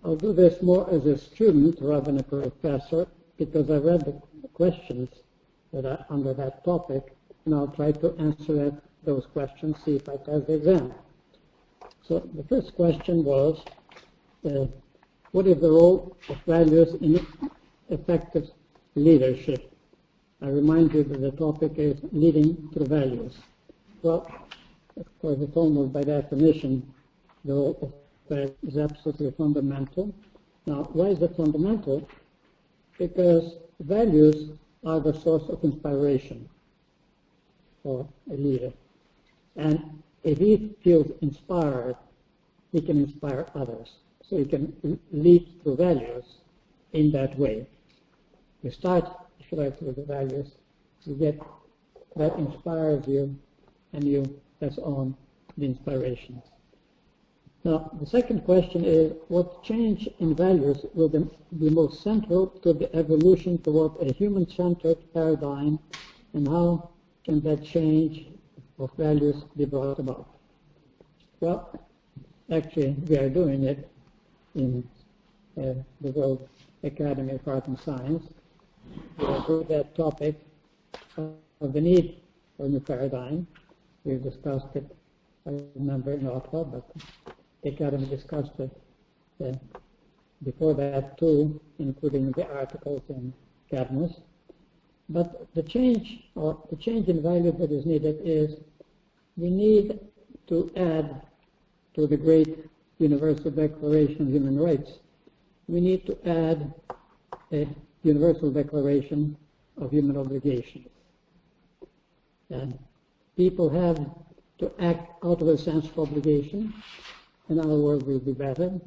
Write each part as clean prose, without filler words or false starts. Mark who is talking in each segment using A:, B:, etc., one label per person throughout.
A: I'll do this more as a student rather than a professor, because I read the questions that are under that topic, and I'll try to answer those questions, see if I pass the exam. So the first question was, what is the role of values in effective leadership? I remind you that the topic is leading through values. Well, of course, it's almost by definition, the role of values is absolutely fundamental. Now, why is it fundamental? Because values are the source of inspiration for a leader. And if he feels inspired, he can inspire others. So he can lead through values in that way. You start, if you like, with the values, you get that inspires you, and you pass on the inspiration. Now, the second question is, what change in values will be most central to the evolution toward a human-centered paradigm, and how can that change of values be brought about? Well, actually, we are doing it in the World Academy of Art and Science. We are doing that topic of the need for a new paradigm. We've discussed it, I remember, in Ottawa, but the Academy discussed it before that too, including the articles in Cadmus. But the change in value that is needed is we need to add to the great Universal Declaration of Human Rights, we need to add a Universal Declaration of Human Obligations. And people have to act out of a sense of obligation, and our world will be better.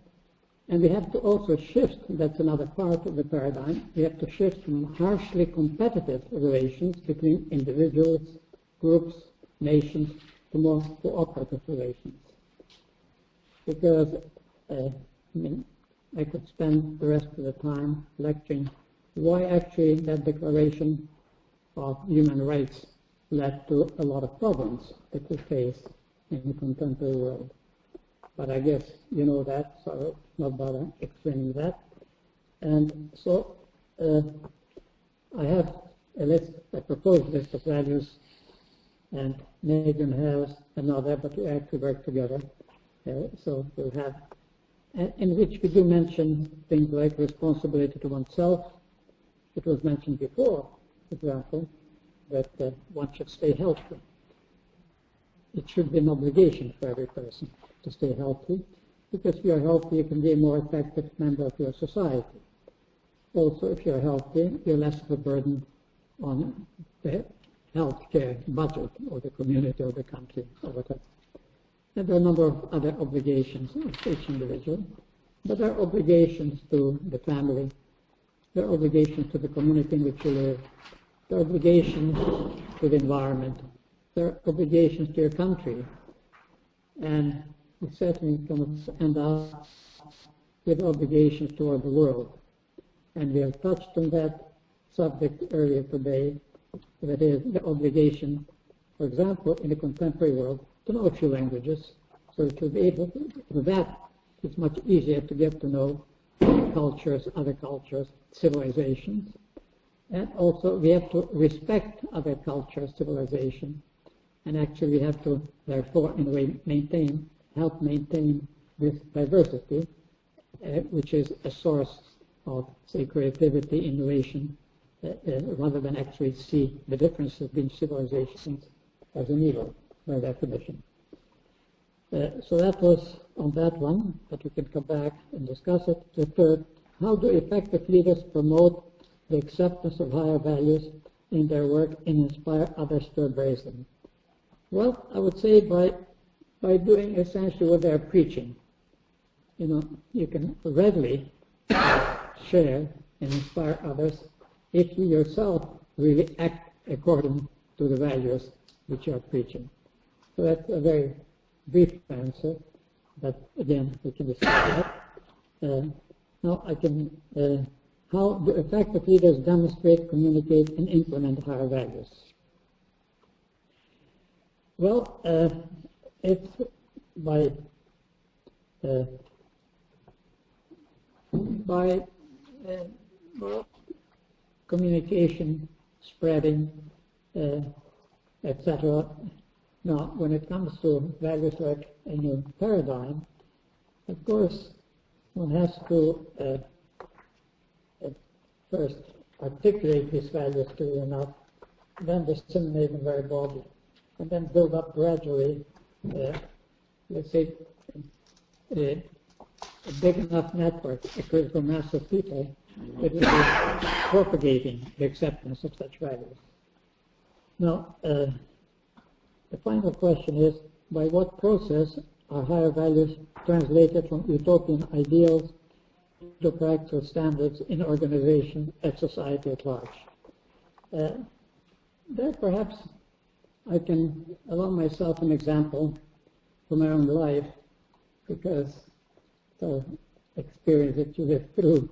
A: And we have to also shift, that's another part of the paradigm, we have to shift from harshly competitive relations between individuals, groups, nations, to more cooperative relations. Because, I could spend the rest of the time lecturing why actually that Declaration of Human Rights led to a lot of problems that we face in the contemporary world. But I guess you know that, so I will not bother explaining that. And so I have a proposed list of values, and Megan has another, but we actually work together. So we'll have, in which we do mention things like responsibility to oneself. It was mentioned before, for example, that one should stay healthy. It should be an obligation for every person to stay healthy, because if you're healthy, you can be a more effective member of your society. Also, if you're healthy, you're less of a burden on the healthcare budget or the community or the country or whatever. And there are a number of other obligations of each individual, but there are obligations to the family, there are obligations to the community in which you live, there are obligations to the environment, there are obligations to your country, and we certainly can end up with obligations toward the world. And we have touched on that subject earlier today, that is the obligation, for example, in the contemporary world, to know a few languages, so to be able to, with that, it's much easier to get to know cultures, other cultures, civilizations. And also we have to respect other cultures, civilization, and actually we have to, therefore, in a way, help maintain this diversity, which is a source of, say, creativity, innovation, rather than actually see the differences between civilizations as an evil, by definition. So that was on that one, but we can come back and discuss it. The third, how do effective leaders promote the acceptance of higher values in their work and inspire others to embrace them? Well, I would say by doing essentially what they're preaching. You know, you can readily share and inspire others if you yourself really act according to the values which you are preaching. So that's a very brief answer, but again, we can discuss that. Now I can, how do effective leaders demonstrate, communicate, and implement higher values? Well, it's by by well, communication, spreading, etc. Now, when it comes to values like a new paradigm, of course, one has to first articulate these values clearly enough, then disseminate them very broadly, and then build up gradually, let's say, a big enough network, a critical mass of people that will be propagating the acceptance of such values. Now, the final question is, by what process are higher values translated from utopian ideals to practical standards in organization and society at large? There perhaps I can allow myself an example from my own life, because the experience that you live through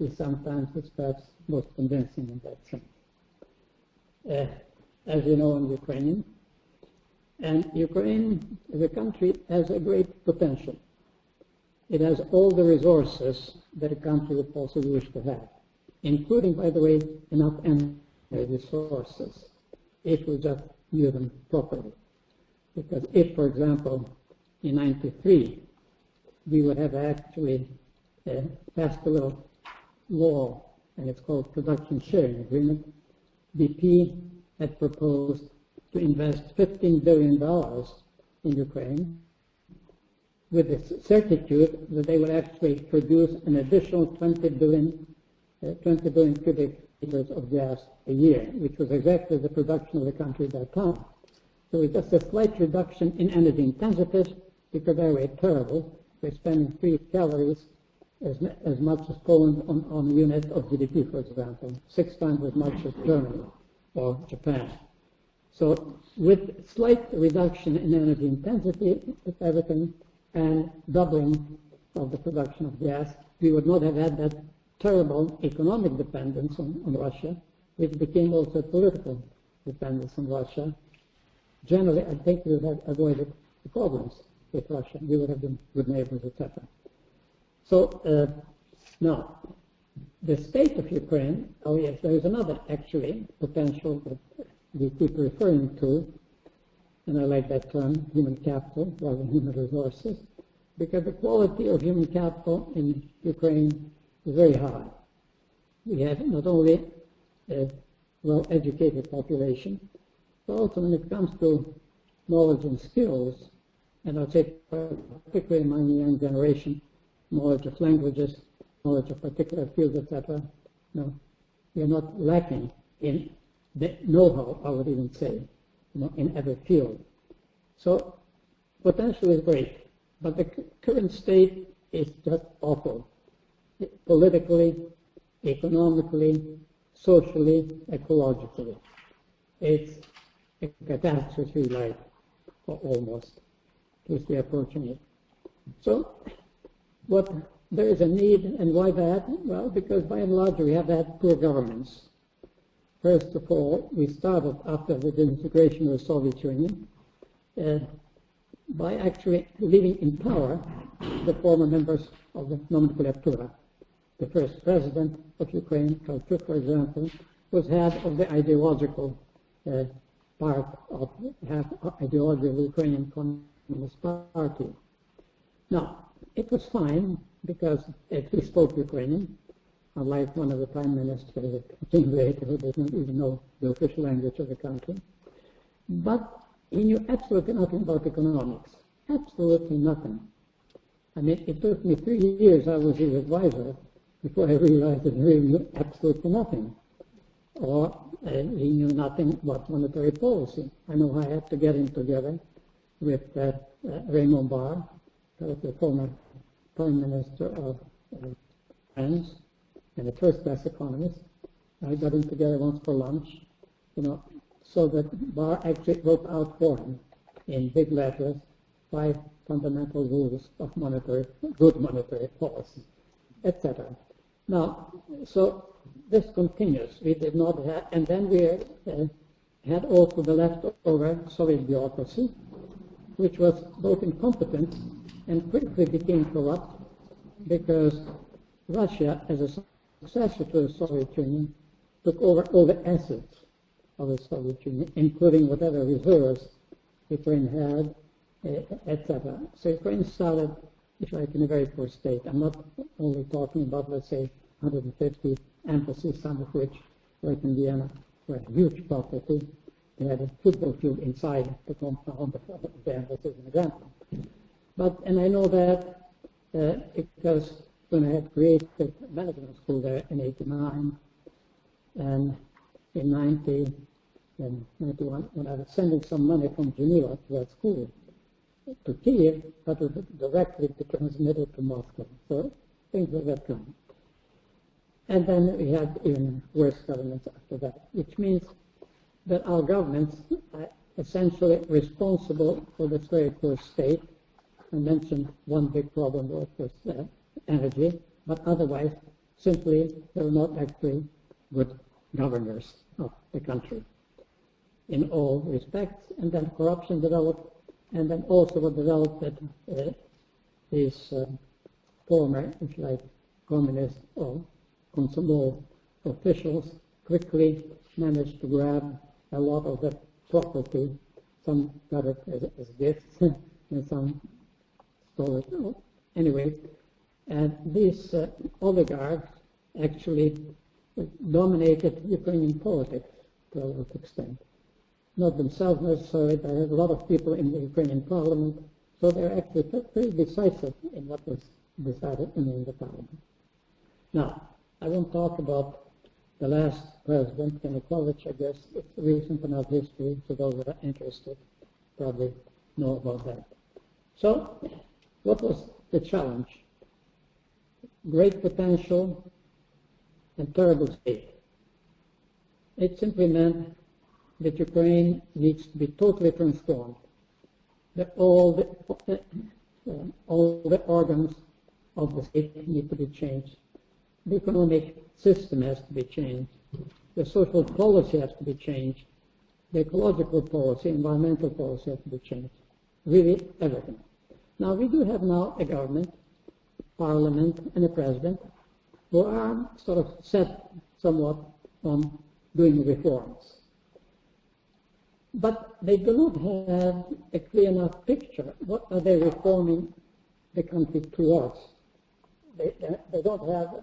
A: is sometimes perhaps most convincing in that sense. As you know, I'm Ukrainian, and Ukraine as a country has a great potential. It has all the resources that a country would possibly wish to have, including, by the way, enough energy resources, if we just use them properly. Because if, for example, in '93, we would have actually passed a little law, and it's called Production Sharing Agreement, BP had proposed to invest $15 billion in Ukraine, with the certitude that they would actually produce an additional 20 billion cubic meters of gas a year, which was exactly the production of the country at that time. So it's just a slight reduction in energy intensity, because they were terrible. We're spending 3 calories as much as Poland on a unit of GDP, for example, 6 times as much as Germany or Japan. So with slight reduction in energy intensity, if everything, and doubling of the production of gas, we would not have had that terrible economic dependence on Russia, which became also a political dependence on Russia. Generally, I think we would have avoided the problems with Russia. We would have been good neighbors, etc. So now, the state of Ukraine, oh yes, there is another actually potential that we keep referring to, and I like that term, human capital rather than human resources, because the quality of human capital in Ukraine is very high. We have not only a well-educated population, but also when it comes to knowledge and skills, and I'd say particularly among the young generation, knowledge of languages, knowledge of particular fields, etc. No, we are not lacking in the know-how, I would even say, in every field. So potential is great, but the current state is just awful. Politically, economically, socially, ecologically. It's a catastrophe, like, almost, as we are approaching it. So there is a need, and why that? Well, because by and large we have had poor governments. First of all, we started after the disintegration of the Soviet Union by actually leaving in power the former members of the nomenclatura. The first president of Ukraine, Kravchuk, for example, was head of the ideological part of ideology of the Ukrainian Communist Party. Now, it was fine because he spoke Ukrainian, unlike one of the prime ministers that came later who doesn't even know the official language of the country. But he knew absolutely nothing about economics, absolutely nothing. I mean, it took me 3 years, I was his advisor, before I realized that he really knew absolutely nothing. Or he knew nothing about monetary policy. I know I had to get him together with Raymond Barre, the former Prime Minister of France, and a first-class economist. I got him together once for lunch, so that Barre actually wrote out for him in big letters 5 fundamental rules of good monetary policy, etc. Now, so this continues. We did not have, and then we had also the leftover Soviet bureaucracy, which was both incompetent and quickly became corrupt, because Russia, as a successor to the Soviet Union, took over all the assets of the Soviet Union, including whatever reserves Ukraine had, etc. So Ukraine started, if you like, in a very poor state. I'm not only talking about, let's say, 150 embassies, some of which, like in Vienna, were huge property. They had a football field inside the compound of the embassies in the Grand. And I know that because when I had created management school there in '89, and in '90 and '91, when I was sending some money from Geneva to that school to Kiev, but it was directly transmitted to Moscow. So things like that come. And then we had even worse governments after that, which means that our governments are essentially responsible for this very poor state. I mentioned one big problem was energy, but otherwise, simply, they're not actually good governors of the country in all respects. And then corruption developed, and then also what developed that these former, if you like, communist or Komsomol officials quickly managed to grab a lot of the property. Some got it as gifts, and some stole it. Anyway, and these oligarchs actually dominated Ukrainian politics to a large extent. Not themselves necessarily, but a lot of people in the Ukrainian parliament, so they're actually pretty decisive in what was decided in the parliament. Now, I won't talk about the last president, Yanukovych. I guess it's recent enough history, so those that are interested probably know about that. So, what was the challenge? Great potential and terrible state. It simply meant that Ukraine needs to be totally transformed, that all the organs of the state need to be changed. The economic system has to be changed. The social policy has to be changed. The ecological policy, environmental policy has to be changed. Really, everything. Now, we do have now a government, parliament, and a president who are sort of set somewhat on doing reforms. But they do not have a clear enough picture. What are they reforming the country towards? They don't have,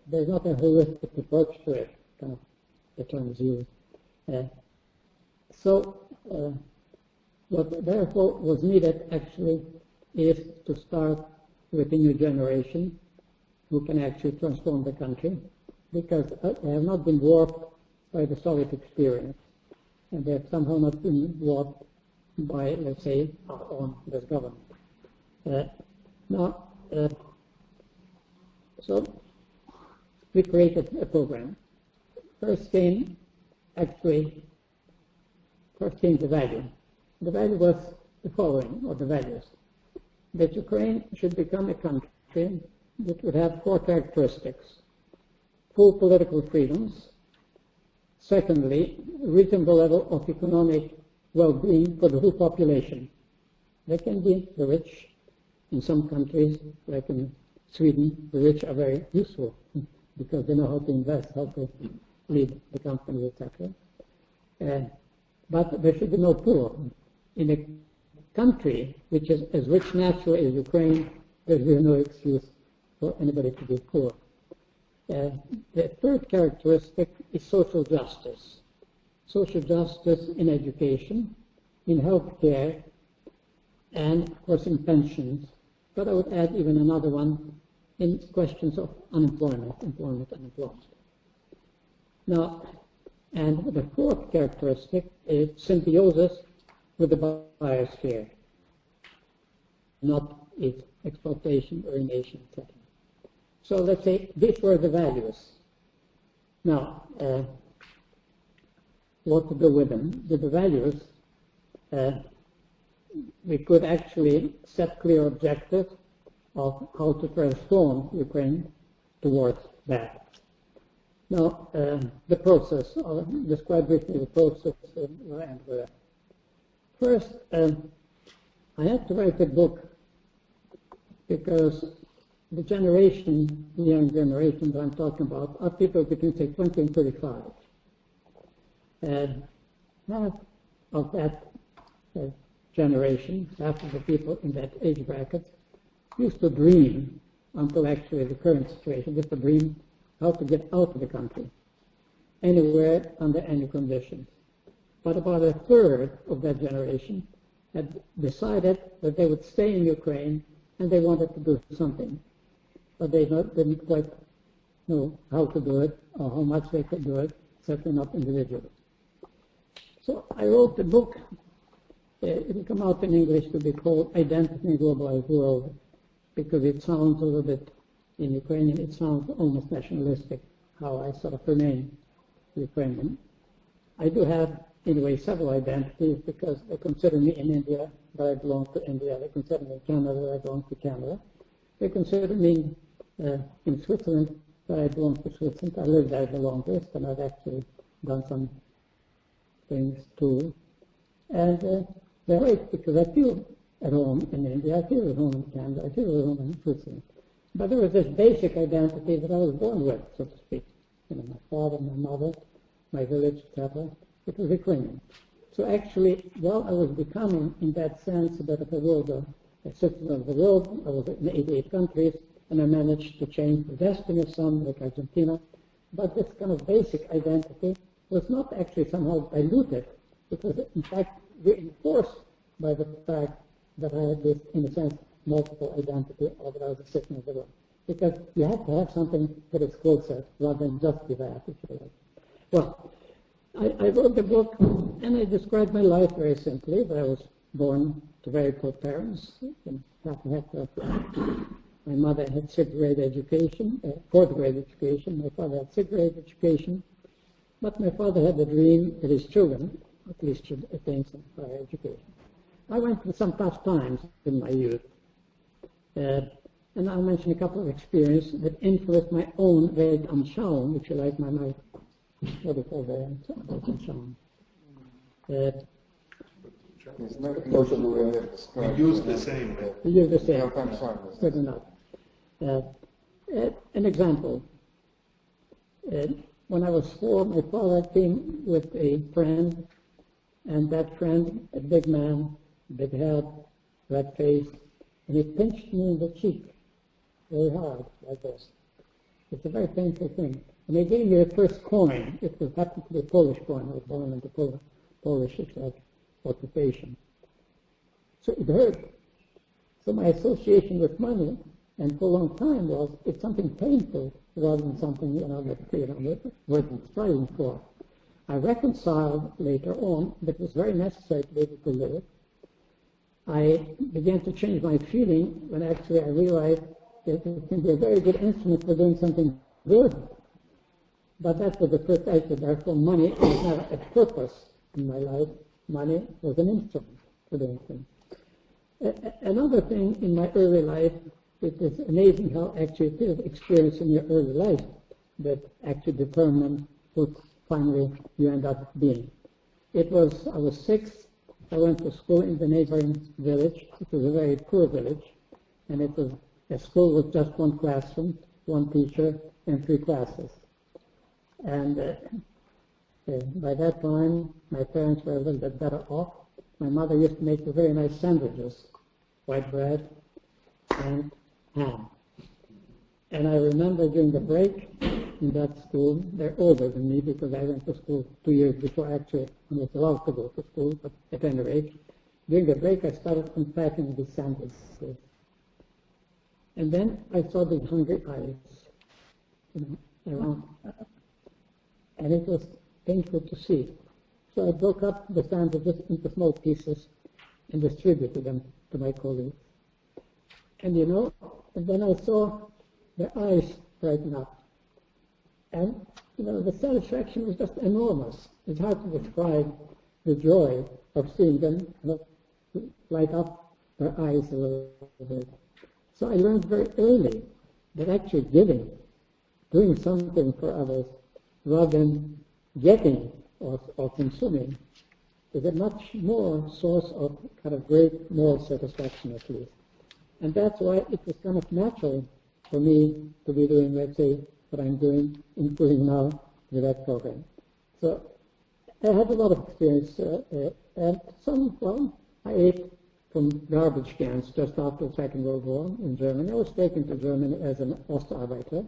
A: there's not a holistic approach to it, kind of the term is used. What therefore was needed actually is to start with a new generation who can actually transform the country, because they have not been warped by the Soviet experience, and they have somehow not been warped by, let's say, our own this government. So we created a program. First came the value. The value was the following, or the values: that Ukraine should become a country that would have 4 characteristics: full political freedoms, secondly, reasonable level of economic well-being for the whole population. They can be the rich. In some countries, like in Sweden, the rich are very useful because they know how to invest, how to lead the company, etc. But there should be no poor. In a country which is as rich naturally as Ukraine, there is no excuse for anybody to be poor. The third characteristic is social justice. Social justice in education, in health care, and of course in pensions. But I would add even another one in questions of employment. Now, and the fourth characteristic is symbiosis with the biosphere, not its exploitation, urination, etc. So let's say these were the values. Now, what to do with them? With the values, we could actually set clear objectives of how to transform Ukraine towards that. Now, the process, I'll describe briefly the process and end with that. First, I had to write a book because the generation, the young generation that I'm talking about, are people between, say, 20 and 35. And half of that generation, half of the people in that age bracket, used to dream until actually the current situation, used to dream how to get out of the country, anywhere, under any conditions. But about a third of that generation had decided that they would stay in Ukraine and they wanted to do something. But they didn't quite know how to do it or how much they could do it, certainly not individually. So I wrote a book. It will come out in English to be called Identity in a Globalized World, because it sounds a little bit, in Ukrainian, it sounds almost nationalistic, how I sort of remain Ukrainian. I do have, in a way, several identities, because they consider me in India that I belong to India. They consider me in Canada that I belong to Canada. They consider me in Switzerland that I belong to Switzerland. I live there the longest, and I've actually done some things too. And they're right, because I feel at home in India, I feel at home in Canada, I feel at home in Switzerland. But there was this basic identity that I was born with, so to speak. You know, my father, my mother, my village, etc. It was Ukrainian. So actually, while I was becoming, in that sense, a bit of a world, a citizen of the world, I was in 88 countries, and I managed to change the destiny of some, like Argentina. But this kind of basic identity was not actually somehow diluted. It was, in fact, reinforced by the fact that I had this, in a sense, multiple identity, or that I was a citizen of the world. Because you have to have something that is closer, rather than just be that, if you like. Well, I wrote the book, and I described my life very simply, that I was born to very poor parents. My mother had sixth grade education, fourth grade education. My father had sixth grade education. But my father had the dream that his children, at least, should attain some higher education. I went through some tough times in my youth. And I'll mention a couple of experiences that influenced my own Weltanschauung, if you like, my what do you call Weltanschauung?
B: We use the same.
A: We use the same. Good enough. An example. When I was 4, my father came with a friend, and that friend, a big man, big head, red face, and he pinched me in the cheek very hard, like this. It's a very painful thing. And he gave me the first coin. It was happened to be a Polish coin. I was born into Polish, it's like occupation. So it hurt. So my association with money, and for a long time, was it's something painful rather than something that worth striving for. I reconciled later on that it was very necessary to be able to live. I began to change my feeling when actually I realized that it can be a very good instrument for doing something good. But that was the first act. Therefore, money was never a purpose in my life. Money was an instrument for doing things. Another thing in my early life, it is amazing how actually it is experience in your early life that actually determine who finally you end up being. I was 6. I went to school in the neighboring village. It was a very poor village, and it was a school with just one classroom, one teacher, and 3 classes. And by that time, my parents were a little bit better off. My mother used to make very nice sandwiches, white bread and ham. And I remember during the break in that school, they're older than me because I went to school 2 years before actually I was allowed to go to school, but at any rate, during the break I started unpacking these sandwiches. And then I saw these hungry eyes around, and it was painful to see. So I broke up the sandwiches into small pieces and distributed them to my colleagues. And and then I saw their eyes brighten up. And, the satisfaction was just enormous. It's hard to describe the joy of seeing them light up their eyes a little bit. So I learned very early that actually giving, doing something for others, rather than getting or consuming, is a much more source of kind of great moral satisfaction, at least. And that's why it was kind of natural for me to be doing, let's say, what I'm doing, including now with that program. So I had a lot of experience, and some, well, I ate from garbage cans just after the Second World War in Germany. I was taken to Germany as an Ostarbeiter,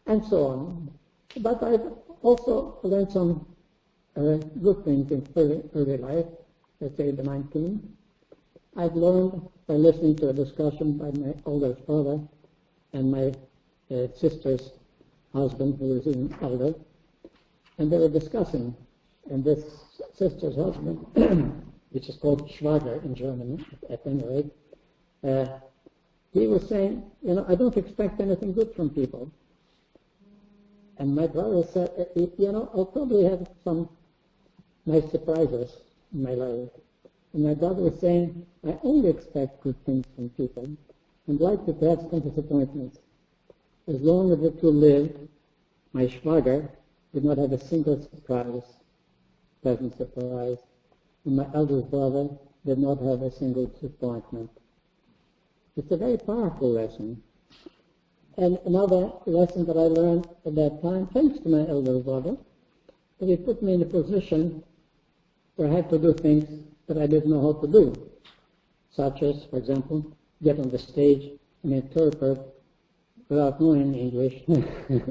A: and so on. But I've also learned some good things in early life, let's say the 19. I've learned by listening to a discussion by my older father and my sister's husband, who is even older, and they were discussing, and this sister's husband, which is called Schwager in Germany, at any rate, he was saying, you know, I don't expect anything good from people. And my brother said, you know, I'll probably have some nice surprises in my life. And my brother was saying, I only expect good things from people, and likely to have some disappointments. As long as the two lived, my Schwager did not have a single surprise, pleasant surprise, and my eldest brother did not have a single disappointment. It's a very powerful lesson. And another lesson that I learned at that time, thanks to my elder brother, that he put me in a position where I had to do things that I didn't know how to do, such as, for example, get on the stage and interpret without knowing English,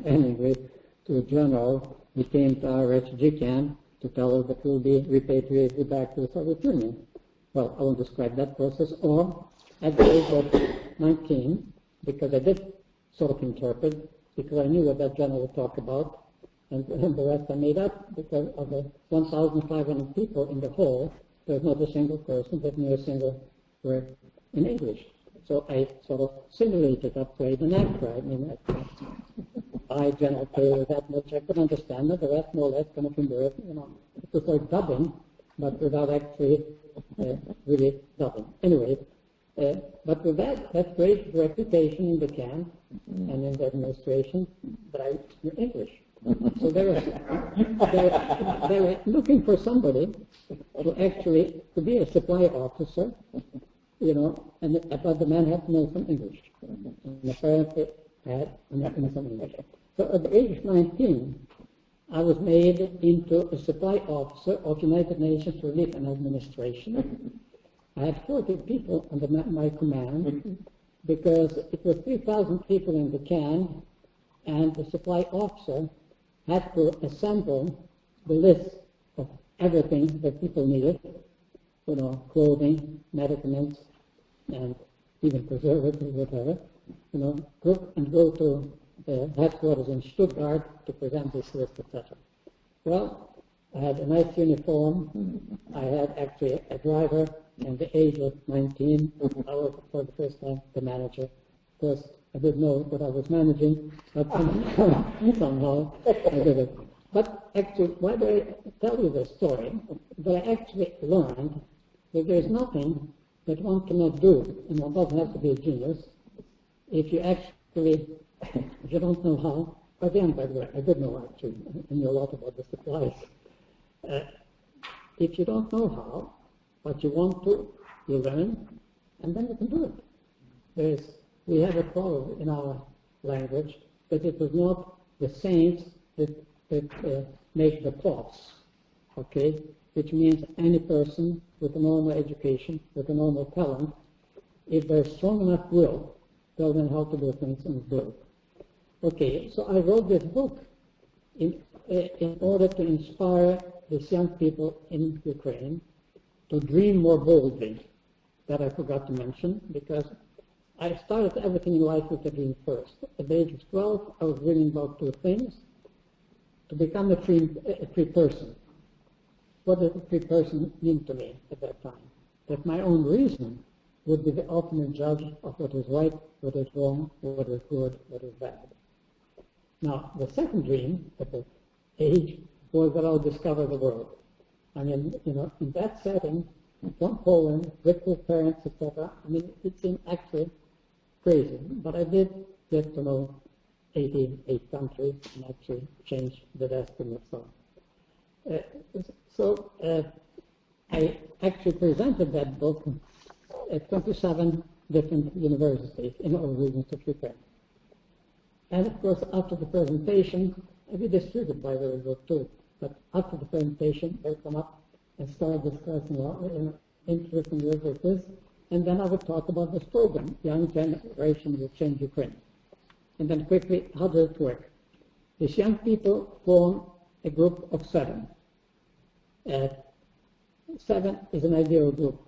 A: anyway, to a general who came to our refugee camp to tell us that we'll be repatriated back to the Soviet Union. Well, I won't describe that process. Or at the age of 19, because I did sort of interpret, because I knew what that general would talk about, and the rest I made up, because of the 1,500 people in the hall, there's not a single person that knew a single word in English. So I sort of simulated that played an actor. I mean, I, General Taylor, that much I could understand it, the rest more or less kind of endure, you know. It was like dubbing, but without actually really dubbing. Anyway, but with that great reputation in the camp and in the administration that I knew English. So they were looking for somebody to actually to be a supply officer, you know, but the man had to know some English. And apparently had some English. So at the age of 19, I was made into a supply officer of United Nations Relief and Administration. I had 40 people under my command because it was 3,000 people in the camp, and the supply officer had to assemble the list of everything that people needed, you know, clothing, medicaments, and even preservatives, whatever, you know, go to the headquarters in Stuttgart to present this list, etc. Well, I had a nice uniform. I had actually a driver, and the age of 19, I was for the first time the manager. Of course, I didn't know what I was managing, but somehow I did it. But actually, why do I tell you this story? That I actually learned that there's nothing that one cannot do, and one doesn't have to be a genius, if you actually, if you don't know how. By the end, by the way, I did know actually, I knew a lot about the supplies. If you don't know how, but you want to, you learn, and then you can do it. We have a proverb in our language that it was not the saints that make the plots, okay? Which means any person with a normal education, with a normal talent, if there's strong enough will, they'll learn how to do things and do it. Okay, so I wrote this book in order to inspire these young people in Ukraine to dream more boldly. That I forgot to mention, because I started everything in life with a dream first. At the age of 12, I was dreaming about two things: to become a free person. What does a free person mean to me at that time? That my own reason would be the ultimate judge of what is right, what is wrong, what is good, what is bad. Now, the second dream at the age was that I would discover the world. I mean, you know, in that setting, from Poland, with the parents, etc., I mean, it seemed actually crazy, but I did get to know 88 countries and actually change the destiny of some. I actually presented that book at 27 different universities in all regions of Ukraine. And of course, after the presentation, we distributed by the group too, but after the presentation, they come up and start discussing interesting work like this, and then I would talk about this program, Young Generation Will Change Ukraine. And then quickly, how does it work? These young people form a group of 7. 7 is an ideal group.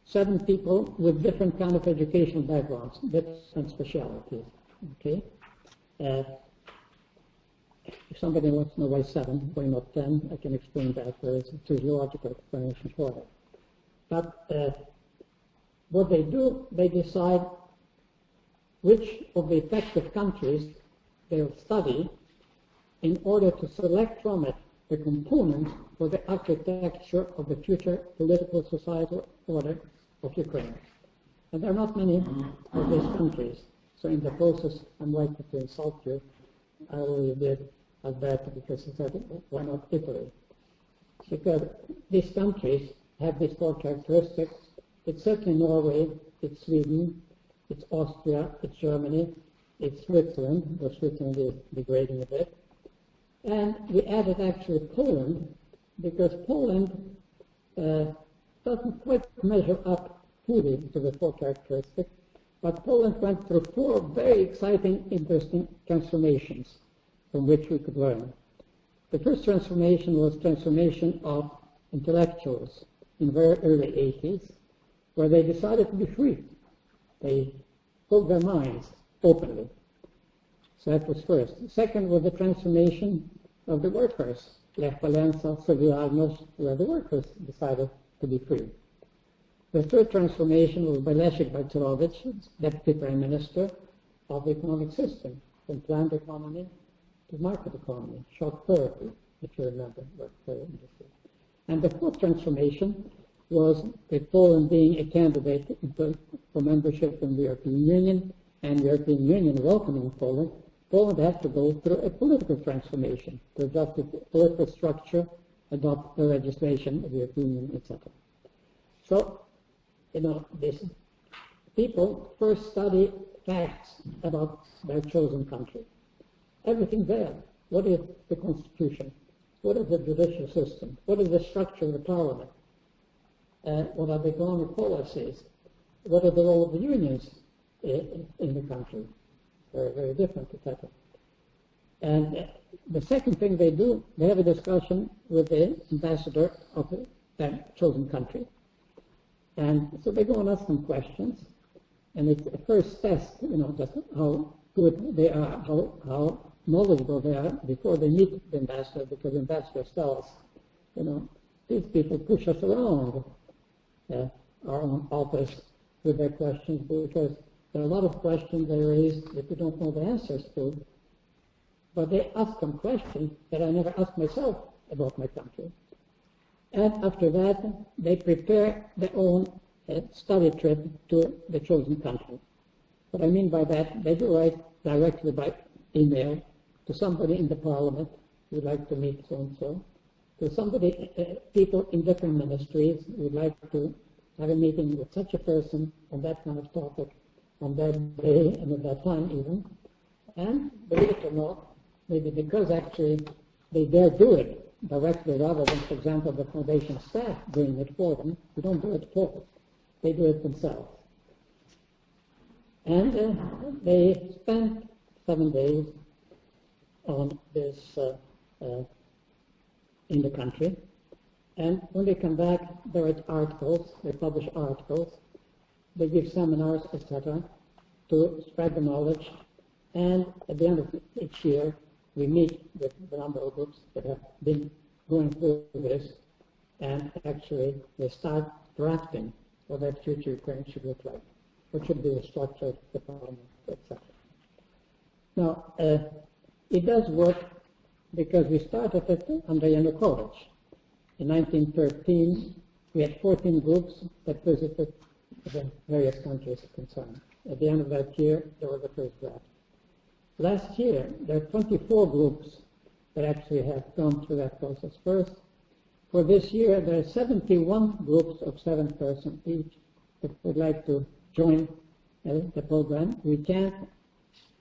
A: 7 people with different kind of educational backgrounds, different specialities. Okay. If somebody wants to know why 7, why not 10, I can explain that. There is a physiological explanation for it. But what they do, they decide which of the effective countries they'll study in order to select from it the components for the architecture of the future political societal order of Ukraine. And there are not many of these countries. So in the process, I'm likely to insult you. I already did Alberta because I said, why not Italy? Because these countries have these 4 characteristics. It's certainly Norway, it's Sweden, it's Austria, it's Germany, it's Switzerland, though Switzerland is degrading a bit. And we added actually Poland, because Poland doesn't quite measure up fully to the 4 characteristics, but Poland went through 4 very exciting, interesting transformations from which we could learn. The first transformation was transformation of intellectuals in the very early 80s, where they decided to be free. They spoke their minds openly. So that was first. Second was the transformation of the workers. Lech Walesa, Solidarność, where the workers decided to be free. The third transformation was by Leszek Balcerowicz, Deputy Prime Minister of the economic system, from planned economy to market economy, shock therapy, if you remember what the industry. And the fourth transformation was with Poland being a candidate for membership in the European Union, and the European Union welcoming Poland. Poland had to go through a political transformation to adopt the political structure, adopt the legislation of the European Union, etc. So, these people first study facts about their chosen country. Everything there. What is the constitution? What is the judicial system? What is the structure of the parliament? What are the economic policies? What are the role of the unions in the country? Very, very different, etc. And the second thing they do, they have a discussion with the ambassador of their chosen country. And so they go and ask them questions, and it's a first test, just how good they are, how knowledgeable they are before they meet the ambassador, because the ambassador tells, these people push us around our own office with their questions, because there are a lot of questions they raise that we don't know the answers to, but they ask them questions that I never asked myself about my country. And after that, they prepare their own study trip to the chosen country. What I mean by that, they do write directly by email to somebody in the parliament who would like to meet so-and-so, to somebody, people in different ministries who would like to have a meeting with such a person on that kind of topic on that day and at that time even. And believe it or not, maybe because actually they dare do it directly rather than, for example, the foundation staff doing it for them. We don't do it for them. They do it themselves. And they spent 7 days on this in the country. And when they come back, they write articles, they publish articles, they give seminars, etc., to spread the knowledge. And at the end of each year, we meet with the number of groups that have been going through this, and actually they start drafting what that future Ukraine should look like, what should be the structure of the parliament, etc. Now, it does work because we started it under Yanukovych. In 1913, we had 14 groups that visited the various countries concerned. At the end of that year, there was the first draft. Last year, there are 24 groups that actually have gone through that process first. For this year, there are 71 groups of 7 persons each that would like to join the program. We can't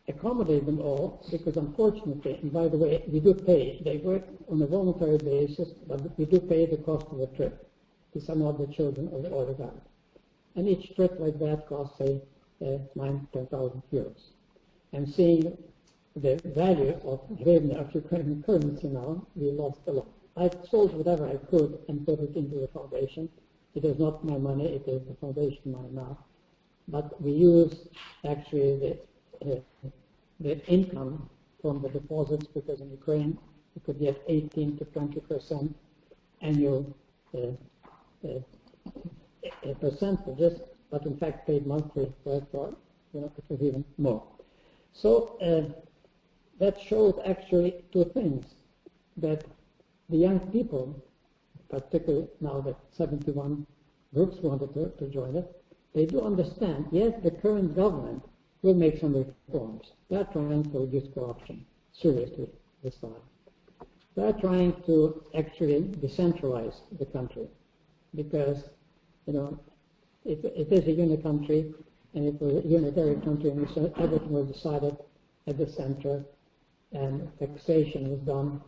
A: accommodate them all because unfortunately, and by the way, we do pay. They work on a voluntary basis, but we do pay the cost of the trip to some of the children of the order guard. And each trip like that costs, say, 9,000 euros. And seeing the value of hryvnia, of Ukrainian currency now, we lost a lot. I sold whatever I could and put it into the foundation. It is not my money, it is the foundation money now. But we use actually the income from the deposits because in Ukraine you could get 18 to 20% annual percentages, but in fact paid monthly, therefore, it was even more. So that showed actually two things, that the young people, particularly now that 71 groups wanted to join it, they do understand, yes, the current government will make some reforms. They are trying to reduce corruption, seriously, this time. They are trying to actually decentralize the country because, it is a unit country, and it was a unitary country, and everything was decided at the center, and taxation was done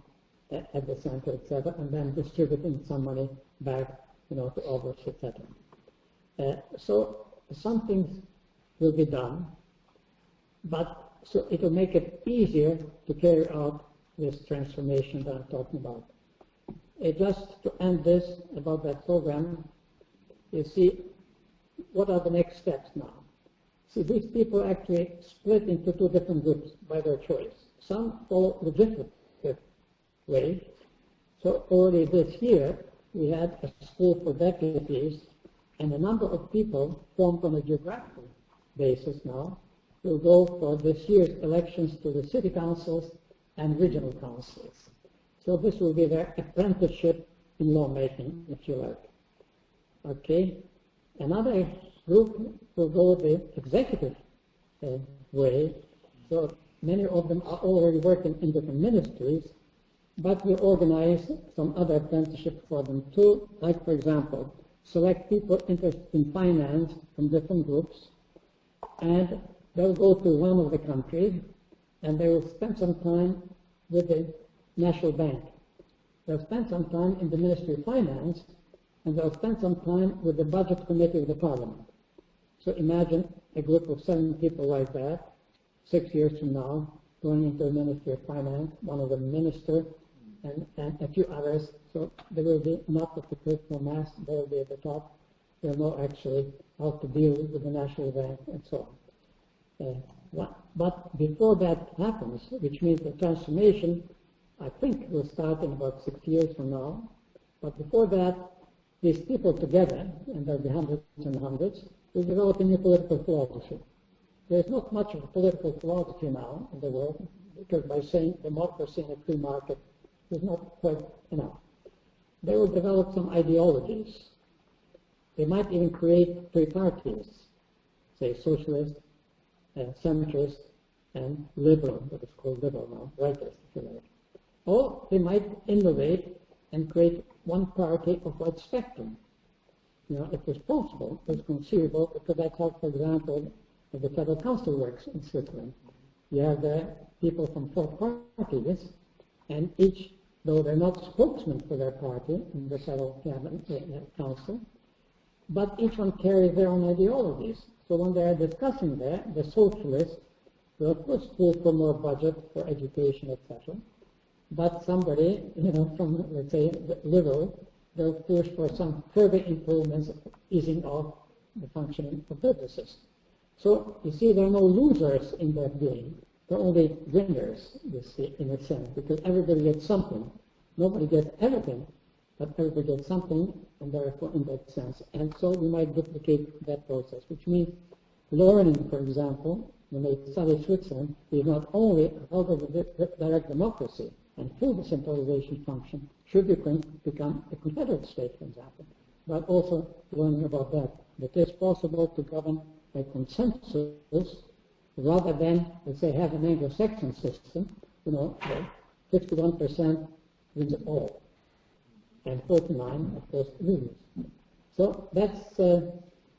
A: at the center, etc., and then distributing some money back, to others, etc. So some things will be done, but so it will make it easier to carry out this transformation that I'm talking about. Just to end this about that program, you see, what are the next steps now? See, these people actually split into two different groups by their choice. Some follow legitimate way. So already this year, we had a school for deputies, and a number of people formed on a geographical basis now will go for this year's elections to the city councils and regional councils. So this will be their apprenticeship in lawmaking, if you like. Okay. Another group will go the executive way. So many of them are already working in different ministries, but we organize some other apprenticeship for them too, like, for example, select people interested in finance from different groups, and they'll go to one of the countries, and they will spend some time with the National Bank. They'll spend some time in the Ministry of Finance, and they'll spend some time with the Budget Committee of the Parliament. So imagine a group of 7 people like that, 6 years from now, going into the Ministry of Finance, one of them minister, and a few others. So there will be not of the critical mass, they will be at the top. They'll know actually how to deal with the National Bank and so on. But before that happens, which means the transformation, I think, will start in about 6 years from now. But before that, these people together, and there'll be hundreds and hundreds, will develop a new political philosophy. There's not much of a political philosophy now in the world, because by saying democracy and a free market is not quite enough. They will develop some ideologies. They might even create 3 parties, say socialist, centrist, and liberal, what is called liberal now, rightist, if you like. Or they might innovate and create one party of wide spectrum. It was possible, it was conceivable, because that's how, for example, the Federal Council works in Switzerland. You have the people from 4 parties, and each, though they're not spokesmen for their party in the Federal Council, but each one carries their own ideologies. So when they are discussing there, the socialists will of course pull for more budget for education, etc. But somebody, from, let's say, the liberal, they'll push for some further improvements, easing off the functioning of businesses. So you see, there are no losers in that game. There are only winners, you see, in a sense, because everybody gets something. Nobody gets everything, but everybody gets something, and therefore in that sense. And so we might duplicate that process, which means learning, for example, when they study Switzerland, is not only how to direct democracy and full decentralization function, should Ukraine become a confederate state, for example, but also learning about that. It is possible to govern by consensus rather than, let's say, have an Anglo-Saxon system, 51% wins it all, and 49, of course, loses. So that's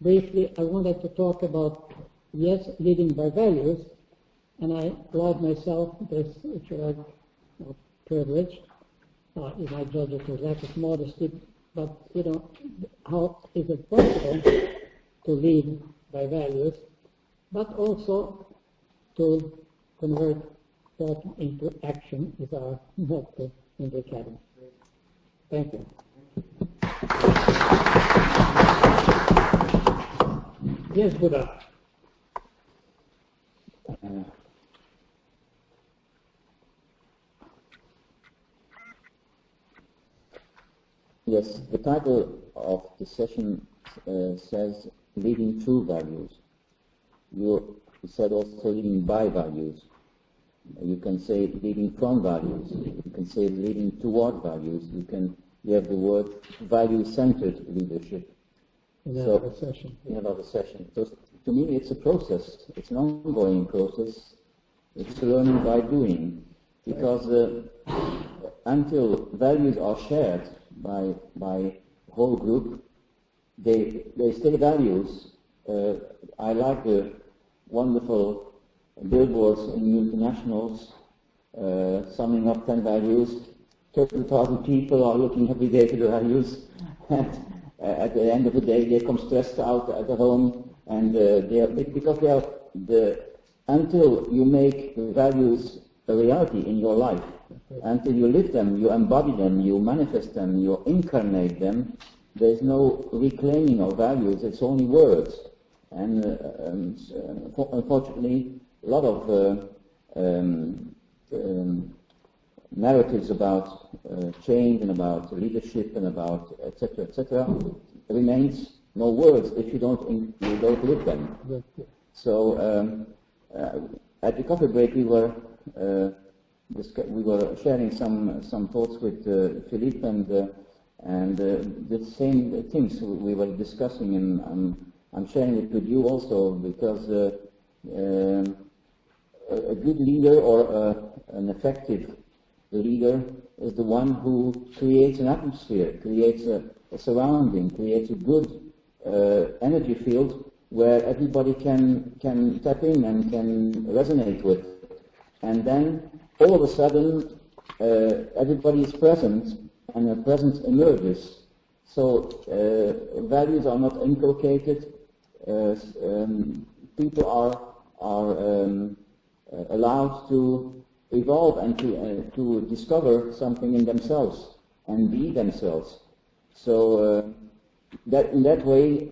A: briefly, I wanted to talk about, yes, leading by values, and I allowed myself this, if you like, privilege. You might judge it as lack of modesty, but you know, how is it possible to lead by values, but also to convert thought into action is our motto in the Academy. Thank you. Yes, Bohdan.
B: Yes, the title of the session says leading through values. You said also leading by values. You can say leading from values. You can say leading toward values. You have the word value-centered leadership.
A: In another session.
B: In another session. So to me, it's a process. It's an ongoing process. It's learning by doing, because until values are shared by the whole group, they stay values. I like the wonderful billboards in multinationals summing up 10 values. 30,000 people are looking every day to the values, and at the end of the day they come stressed out at the home, and until you make the values a reality in your life, until you live them, you embody them, you manifest them, you incarnate them, there's no reclaiming of values, it's only words. And unfortunately, a lot of narratives about change and about leadership and about etc. Remains no words if you don't live them. So at the coffee break we were sharing some thoughts with Philippe, and the same things we were discussing, and I'm sharing it with you also, because a good leader or an effective leader is the one who creates an atmosphere, creates a surrounding, creates a good energy field where everybody can tap in and can resonate with. And then all of a sudden everybody is present and a presence emerges. So values are not inculcated. People are allowed to evolve and to discover something in themselves and be themselves. So that in that way,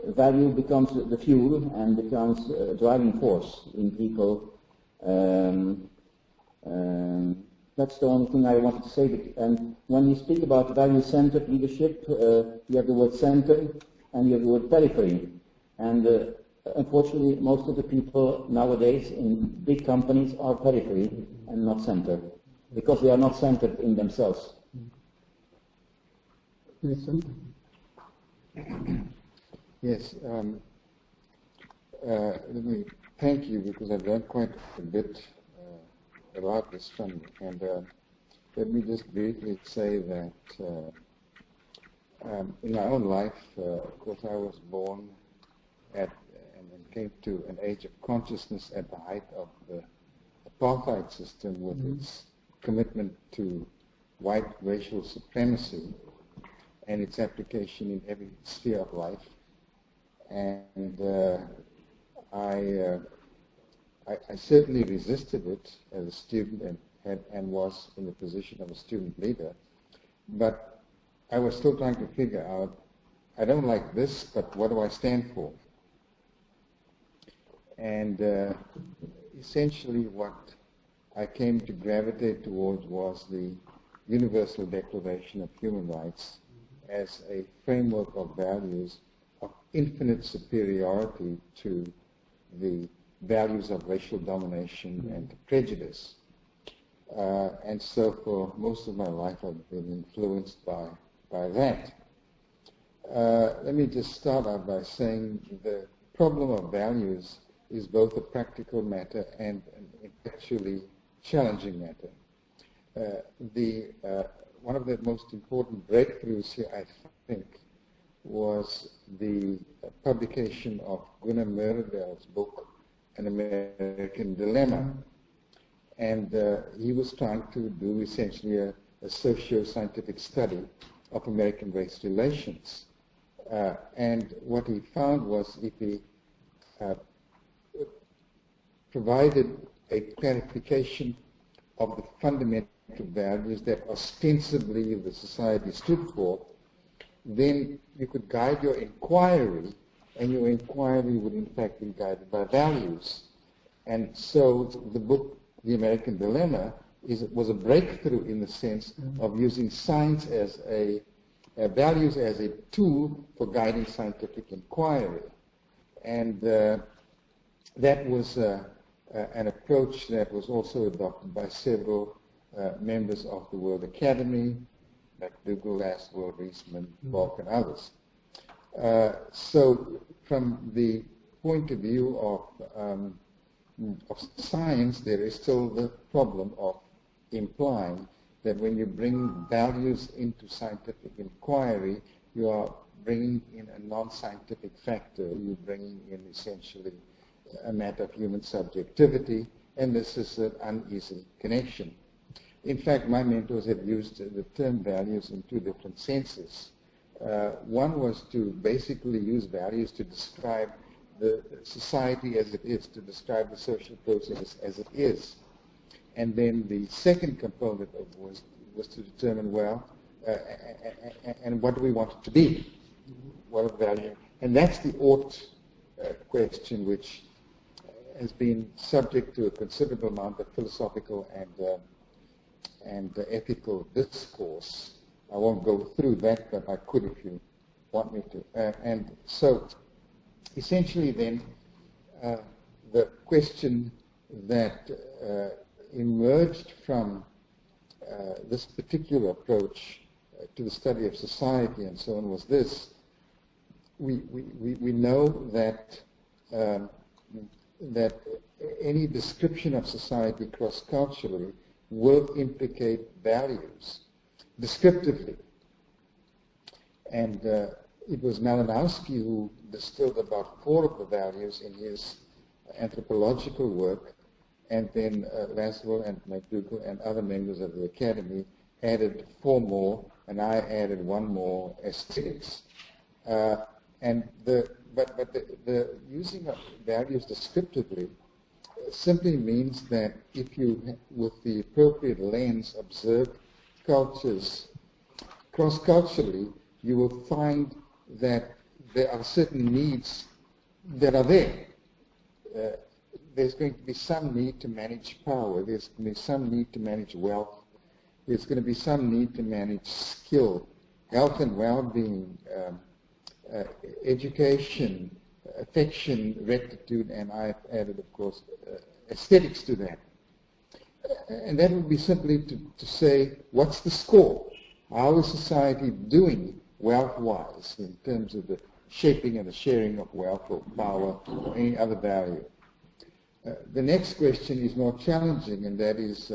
B: value becomes the fuel and becomes a driving force in people. That's the only thing I wanted to say. And when you speak about value-centered leadership, you have the word center and you have the word periphery. And unfortunately, most of the people nowadays in big companies are periphery and not center, because they are not centered in themselves.
A: Listen.
C: Yes. Let me thank you, because I've learned quite a bit about this from you. And let me just briefly say that in my own life, of course, I was born and came to an age of consciousness at the height of the apartheid system, with its commitment to white racial supremacy and its application in every sphere of life. And I certainly resisted it as a student and was in the position of a student leader. But I was still trying to figure out, I don't like this, but what do I stand for? And essentially what I came to gravitate towards was the Universal Declaration of Human Rights as a framework of values of infinite superiority to the values of racial domination and prejudice. And so for most of my life I've been influenced by that. Let me just start out by saying the problem of values is both a practical matter and an intellectually challenging matter. One of the most important breakthroughs here, I think, was the publication of Gunnar Myrdal's book, An American Dilemma. And he was trying to do essentially a socio-scientific study of American race relations. And what he found was if he provided a clarification of the fundamental values that ostensibly the society stood for, then you could guide your inquiry, and your inquiry would in fact be guided by values. And so the book, The American Dilemma, was a breakthrough in the sense of using science as values as a tool for guiding scientific inquiry. And that was an approach that was also adopted by several members of the World Academy, McDougall, Laswell, Reisman, Balk, and others. So from the point of view of science, there is still the problem of implying that when you bring values into scientific inquiry, you are bringing in a non-scientific factor. You're bringing in essentially a matter of human subjectivity, and this is an uneasy connection. In fact, my mentors have used the term values in two different senses. One was to basically use values to describe the society as it is, to describe the social process as it is. And then the second component was to determine, well, and what do we want it to be? What are value? And that's the ought question, which has been subject to a considerable amount of philosophical and ethical discourse. I won't go through that, but I could if you want me to. And so, essentially then, the question that emerged from this particular approach to the study of society and so on was this. We know that that any description of society cross-culturally will implicate values descriptively. And it was Malinowski who distilled about 4 of the values in his anthropological work, and then Laswell and McDougall and other members of the Academy added 4 more, and I added 1 more, aesthetics. But the using of values descriptively simply means that if you, with the appropriate lens, observe cultures cross-culturally, you will find that there are certain needs that are there. There's going to be some need to manage power. There's going to be some need to manage wealth. There's going to be some need to manage skill, health and well-being, education, affection, rectitude, and I've added, of course, aesthetics to that. And that would be simply to say, what's the score? How is society doing wealth-wise in terms of the shaping and the sharing of wealth or power or any other value? The next question is more challenging, and that is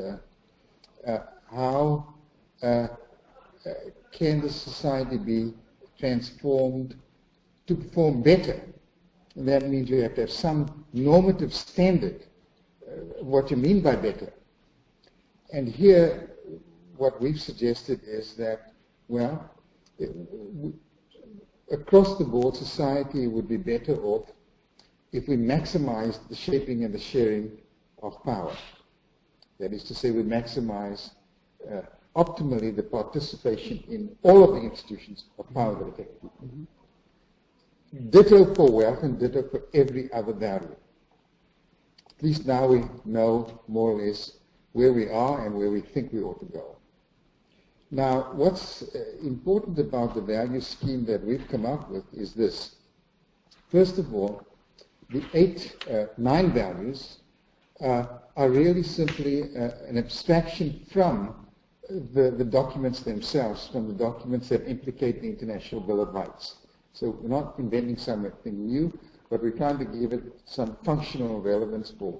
C: how can the society be transformed to perform better? And that means you have to have some normative standard of what you mean by better. And here, what we've suggested is that, well, across the board, society would be better off if we maximize the shaping and the sharing of power. That is to say, we maximize optimally the participation in all of the institutions of power that affect people. Mm-hmm. Ditto for wealth and ditto for every other value. At least now we know more or less where we are and where we think we ought to go. Now, what's important about the value scheme that we've come up with is this. First of all, the 9 values are really simply an abstraction from the documents themselves, from the documents that implicate the International Bill of Rights. So we're not inventing something new, but we're trying to give it some functional relevance for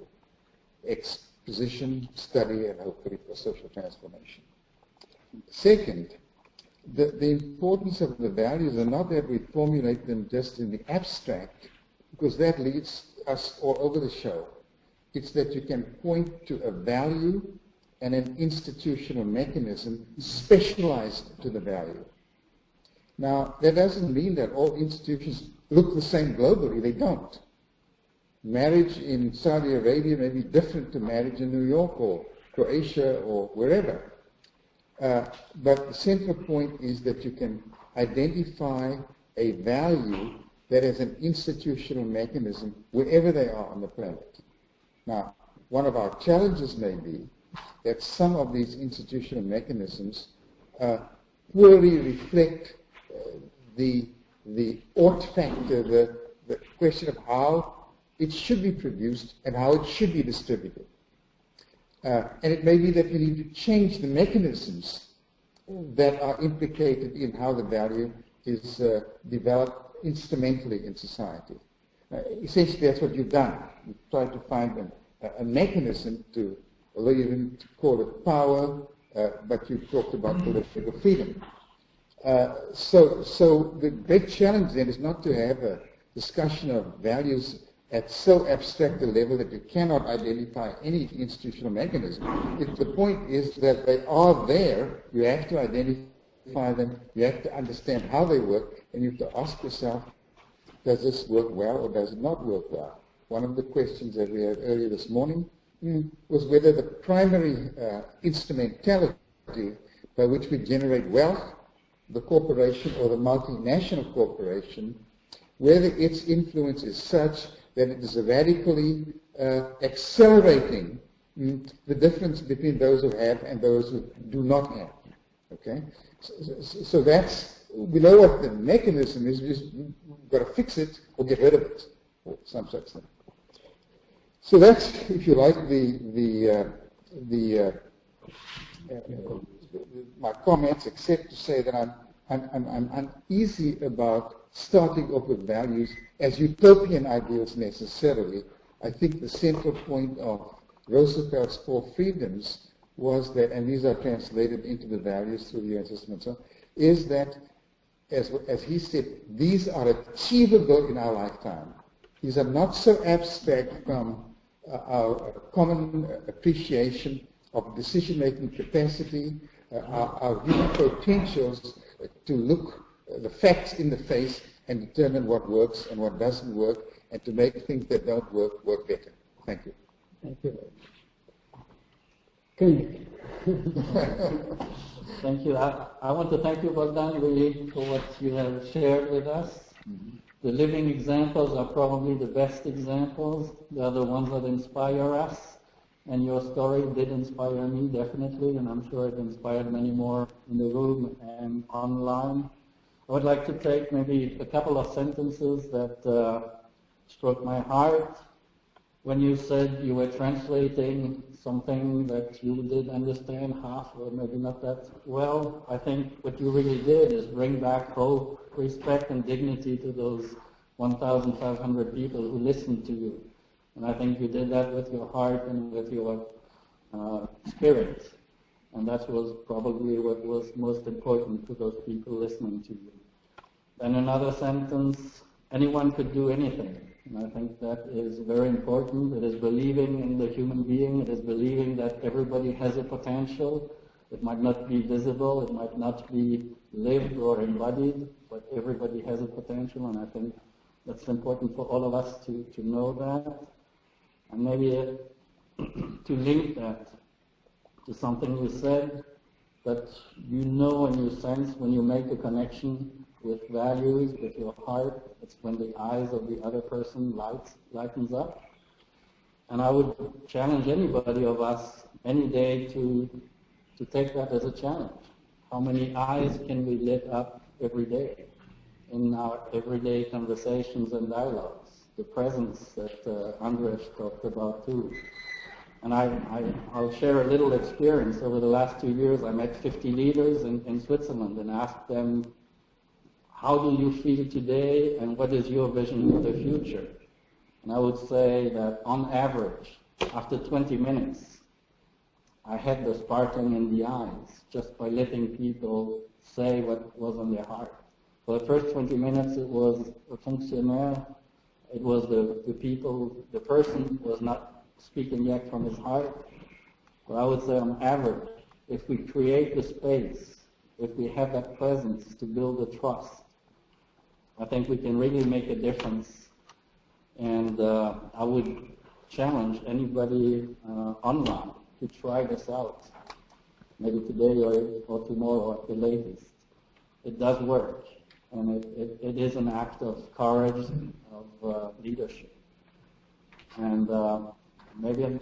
C: exposition, study, and hopefully for social transformation. Second, the importance of the values are not that we formulate them just in the abstract, because that leads us all over the show. It's that you can point to a value and an institutional mechanism specialized to the value. Now, that doesn't mean that all institutions look the same globally. They don't. Marriage in Saudi Arabia may be different to marriage in New York or Croatia or wherever. But the central point is that you can identify a value that is an institutional mechanism wherever they are on the planet. Now, one of our challenges may be that some of these institutional mechanisms poorly reflect the ought factor, the question of how it should be produced and how it should be distributed. And it may be that we need to change the mechanisms that are implicated in how the value is developed instrumentally in society. Essentially, that's what you've done. You've tried to find a mechanism to, although you didn't call it power, but you talked about political freedom. So the big challenge then is not to have a discussion of values at so abstract a level that you cannot identify any institutional mechanism. The point is that they are there. You have to identify them. You have to understand how they work, and you have to ask yourself, does this work well or does it not work well? One of the questions that we had earlier this morning was whether the primary instrumentality by which we generate wealth, the corporation or the multinational corporation, whether its influence is such that it is radically accelerating the difference between those who have and those who do not have. Okay, so that's, we know what the mechanism is. We've got to fix it or get rid of it, or some such thing. So that's, if you like, my comments, except to say that I'm uneasy about starting off with values as utopian ideals necessarily. I think the central point of Roosevelt's 4 freedoms was that, and these are translated into the values through the UN system and so on, is that, as he said, these are achievable in our lifetime. These are not so abstract from our common appreciation of decision-making capacity, our human potentials to look the facts in the face and determine what works and what doesn't work, and to make things that don't work better. Thank you.
A: Thank you. König.
D: Thank you. I want to thank you, Bohdan, really, for what you have shared with us. Mm-hmm. The living examples are probably the best examples. They are the ones that inspire us. And your story did inspire me, definitely, and I'm sure it inspired many more in the room and online. I would like to take maybe a couple of sentences that struck my heart. When you said you were translating something that you did understand half or maybe not that well, I think what you really did is bring back hope, respect, and dignity to those 1,500 people who listened to you. And I think you did that with your heart and with your spirit. And that was probably what was most important to those people listening to you. Then another sentence, anyone could do anything. And I think that is very important. It is believing in the human being. It is believing that everybody has a potential. It might not be visible. It might not be lived or embodied, but everybody has a potential. And I think that's important for all of us to know that. And maybe to link that to something you said, that you know and you sense when you make a connection with values, with your heart, it's when the eyes of the other person lightens up. And I would challenge anybody of us any day to take that as a challenge. How many eyes can we lit up every day in our everyday conversations and dialogues? The presence that Andres talked about too. And I'll share a little experience. Over the last 2 years, I met 50 leaders in Switzerland and asked them, how do you feel today and what is your vision for the future? And I would say that on average, after 20 minutes, I had the sparkling in the eyes just by letting people say what was on their heart. For the first 20 minutes, it was a fonctionnaire. It was the people, the person was not speaking yet from his heart. But I would say on average, if we create the space, if we have that presence to build the trust, I think we can really make a difference. And I would challenge anybody online to try this out, maybe today or tomorrow at the latest. It does work, and it is an act of courage, of leadership. And maybe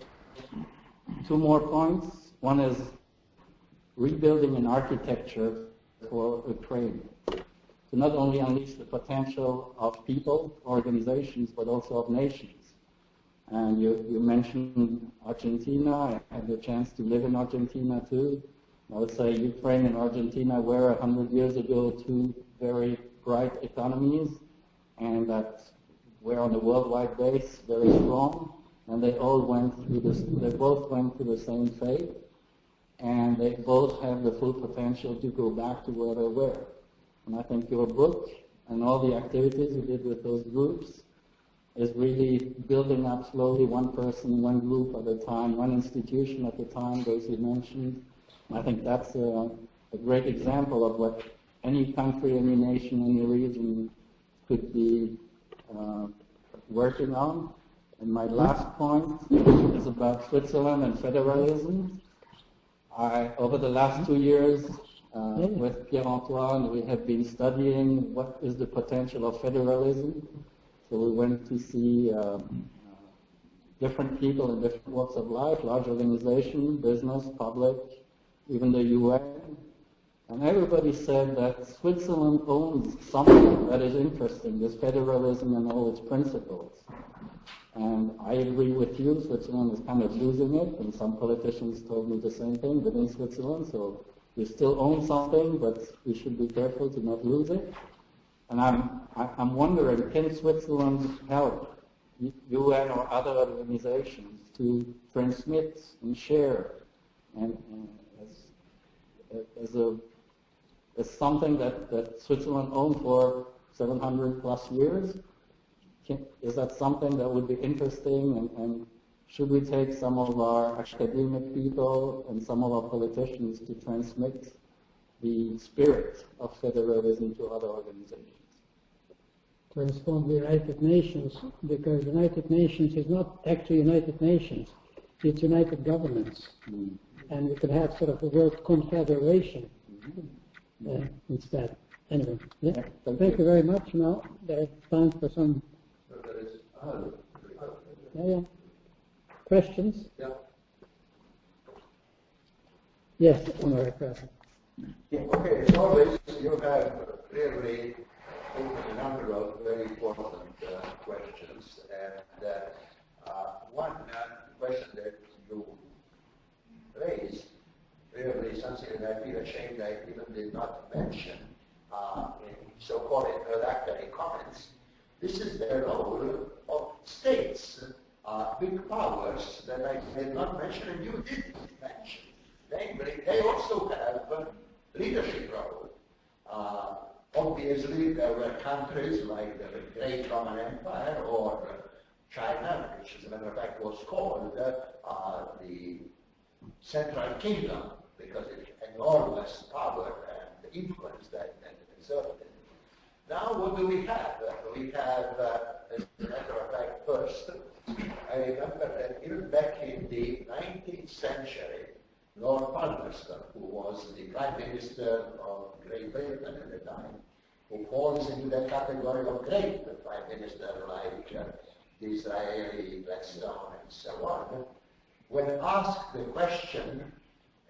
D: two more points. One is rebuilding an architecture for Ukraine to not only unleash the potential of people, organizations, but also of nations. And you mentioned Argentina. I had the chance to live in Argentina too. I would say Ukraine and Argentina were 100 years ago two very bright economies, and that were on a worldwide base very strong. And they all went through this. They both went through the same fate, and they both have the full potential to go back to where they were. And I think your book and all the activities you did with those groups is really building up slowly, one person, one group at a time, one institution at a time, those you mentioned. I think that's a great example of what any country, any nation, any region could be working on. And my last point is about Switzerland and federalism. Over the last 2 years, with Pierre-Antoine, we have been studying what is the potential of federalism. So we went to see different people in different walks of life, large organizations, business, public, even the UN. And everybody said that Switzerland owns something that is interesting, this federalism and all its principles. And I agree with you, Switzerland is kind of losing it, and some politicians told me the same thing within Switzerland, so we still own something, but we should be careful to not lose it. And I'm wondering, can Switzerland help UN or other organizations to transmit and share and as something that Switzerland owned for 700 plus years? Is that something that would be interesting, and should we take some of our academic people and some of our politicians to transmit the spirit of federalism to other organizations?
A: Transform the United Nations, because United Nations is not actually United Nations, it's United Governments. And we could have sort of a word confederation instead. Anyway, yeah. Thank you very much. Now there's time for some questions.
E: Yeah.
A: Yes, Honorary President.
E: Okay, as always, you have really opened a number of very important questions, and one question that you raised, really something that I feel ashamed I even did not mention in so-called introductory comments. This is the role of states, big powers that I did not mention and you did mention. Namely, they also have leadership role. Obviously, there were countries like the Great Roman Empire or China, which as a matter of fact was called the Central Kingdom, because it had enormous power and influence that it exerted. Now what do we have? We have, as a matter of fact, first, I remember that even back in the 19th century, Lord Palmerston, who was the Prime Minister of Great Britain at the time, who falls into that category of great Prime Minister like the Israeli Gladstone and so on, when asked the question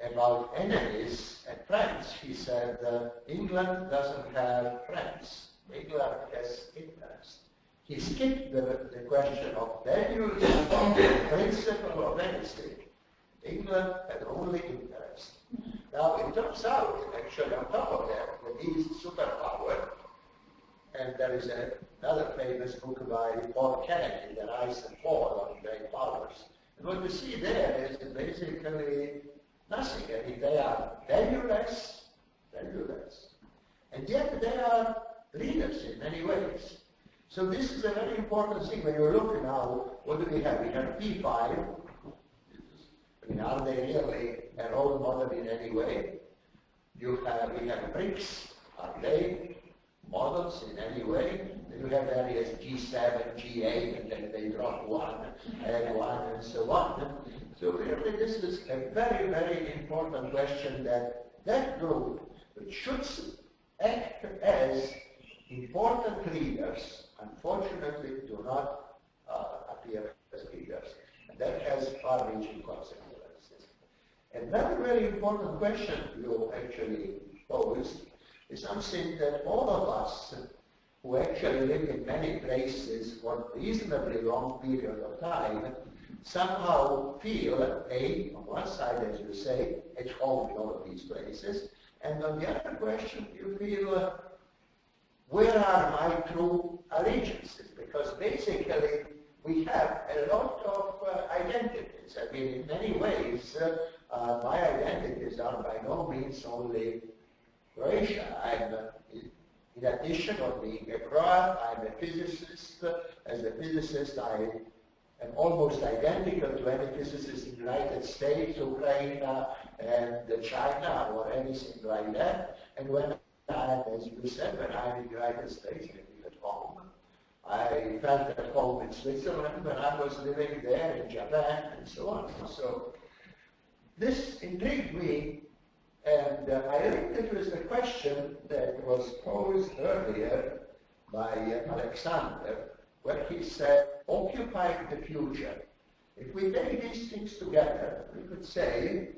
E: about enemies and friends, he said, England doesn't have friends. England has interest. He skipped the question of values, principle, or anything. England had only interest. Now, it turns out, actually, on top of that, that he's superpower, and there is another famous book by Paul Kennedy, The Rise and Fall of Great Powers. And what we see there is basically nothing. I mean, they are valueless. And yet they are leaders in many ways. So this is a very important thing. When you look now, what do we have? We have P5. I mean, are they really a role model in any way? We have BRICS. Are they models in any way? Then you have areas G7, G8, and then they drop one, add one, and so on. So really, this is a very, very important question that group, which should act as important leaders, unfortunately do not appear as leaders. And that has far-reaching consequences. Another very important question you actually posed is something that all of us who actually live in many places for a reasonably long period of time somehow feel, on one side, as you say, at home in all of these places, and on the other question, you feel, where are my true allegiances? Because basically, we have a lot of identities. I mean, in many ways, my identities are by no means only Croatia. In addition of being a Croat, I'm a physicist. As a physicist, I am almost identical to any physicist in the United States, Ukraine, and China, or anything like that. And when as you said, when I'm in the United States, I live at home. I felt at home in Switzerland when I was living there, in Japan, and so on. So this intrigued me, and I linked it with the question that was posed earlier by Alexander, where he said, occupying the future. If we take these things together, we could say,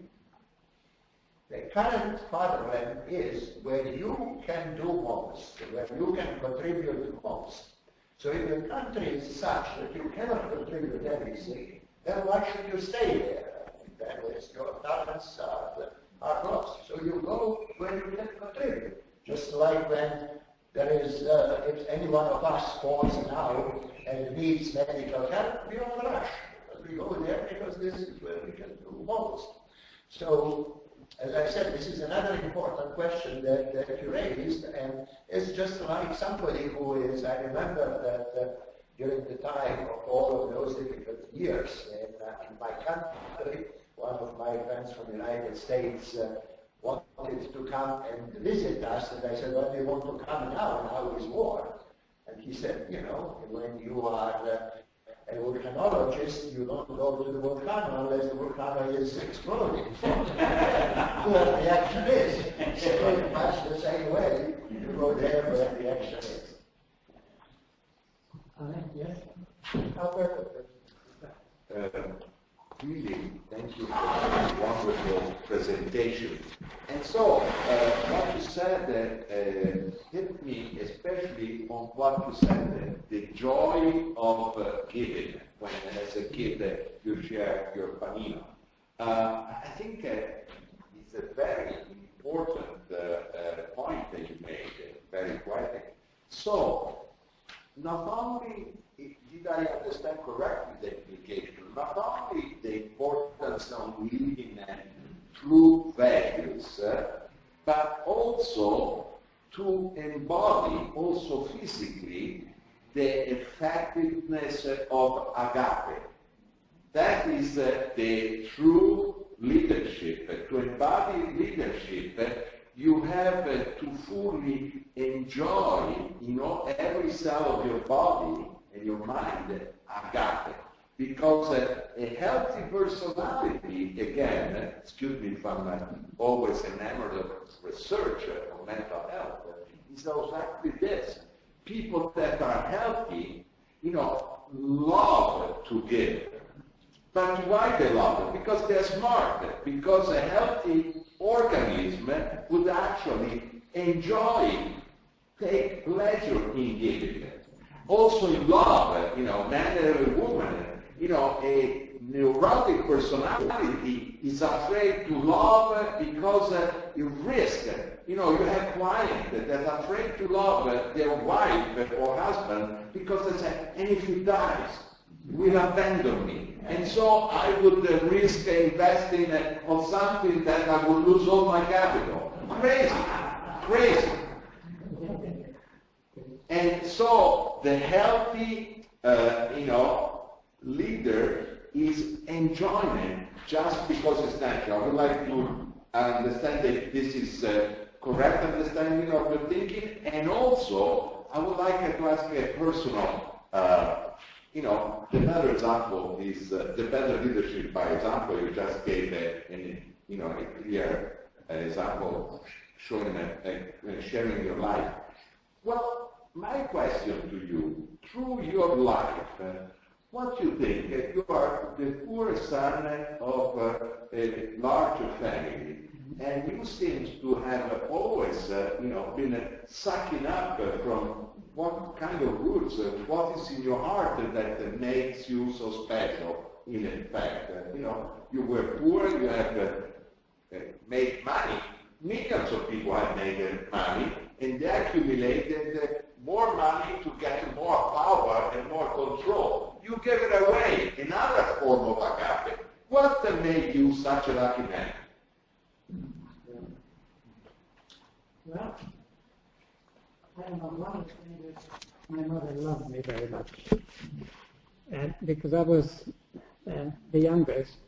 E: the current fatherland is where you can do most, where you can contribute the most. So if the country is such that you cannot contribute anything, then why should you stay there? Then your talents are lost. So you go where you can contribute. Just like when there is, if any one of us falls now and needs medical help, we all rush. Because we go there because this is where we can do most. So, as I said, this is another important question that you raised, and it's just like somebody who is, I remember that during the time of all of those difficult years in my country, one of my friends from the United States wanted to come and visit us, and I said, well, do you want to come now? Now is war. And he said, you know, when you are a volcanologist, you don't go to the volcano unless the volcano is exploding. Where the action is. So much the same way, you go there where the action is.
A: Yes.
E: Albert?
F: Really, thank you for that wonderful presentation. And so, what you said hit me especially on what you said, the joy of giving, when as a kid you share your panino. I think it's a very important point that you made, very poetic. So, not only did I understand correctly the implication, not only the importance of living true values, but also to embody, also physically, the effectiveness of agape. That is the true leadership. To embody leadership, you have to fully enjoy, every cell of your body and your mind, agape. Because a healthy personality, again, excuse me if I'm always enamored of research on mental health, is exactly this. People that are healthy, love to give. But why they love it? Because they're smart. Because a healthy organism would actually enjoy, take pleasure in giving it. Also love, man and woman, a neurotic personality is afraid to love because you risk. You have clients that are afraid to love their wife or husband because they say, and if he dies, will abandon me. And so I would risk investing on something that I would lose all my capital. Crazy, crazy. And so the healthy, leader is enjoying it just because it's natural. I would like to understand that this is correct understanding of the thinking, and also I would like to ask a personal, the better example is the better leadership by example. You just gave a clear example showing sharing your life. Well, my question to you, through your life, what do you think? You are the poor son of a larger family, and you seem to have always, been sucking up from what kind of roots, what is in your heart that makes you so special, in fact. You were poor, you have made money. Millions of people have made money, and they accumulated more money to get more power and more control. You gave it away, another form of agape. What made you such a lucky man?
A: Well, I don't know, one of the things is my mother loved me very much. And because I was the youngest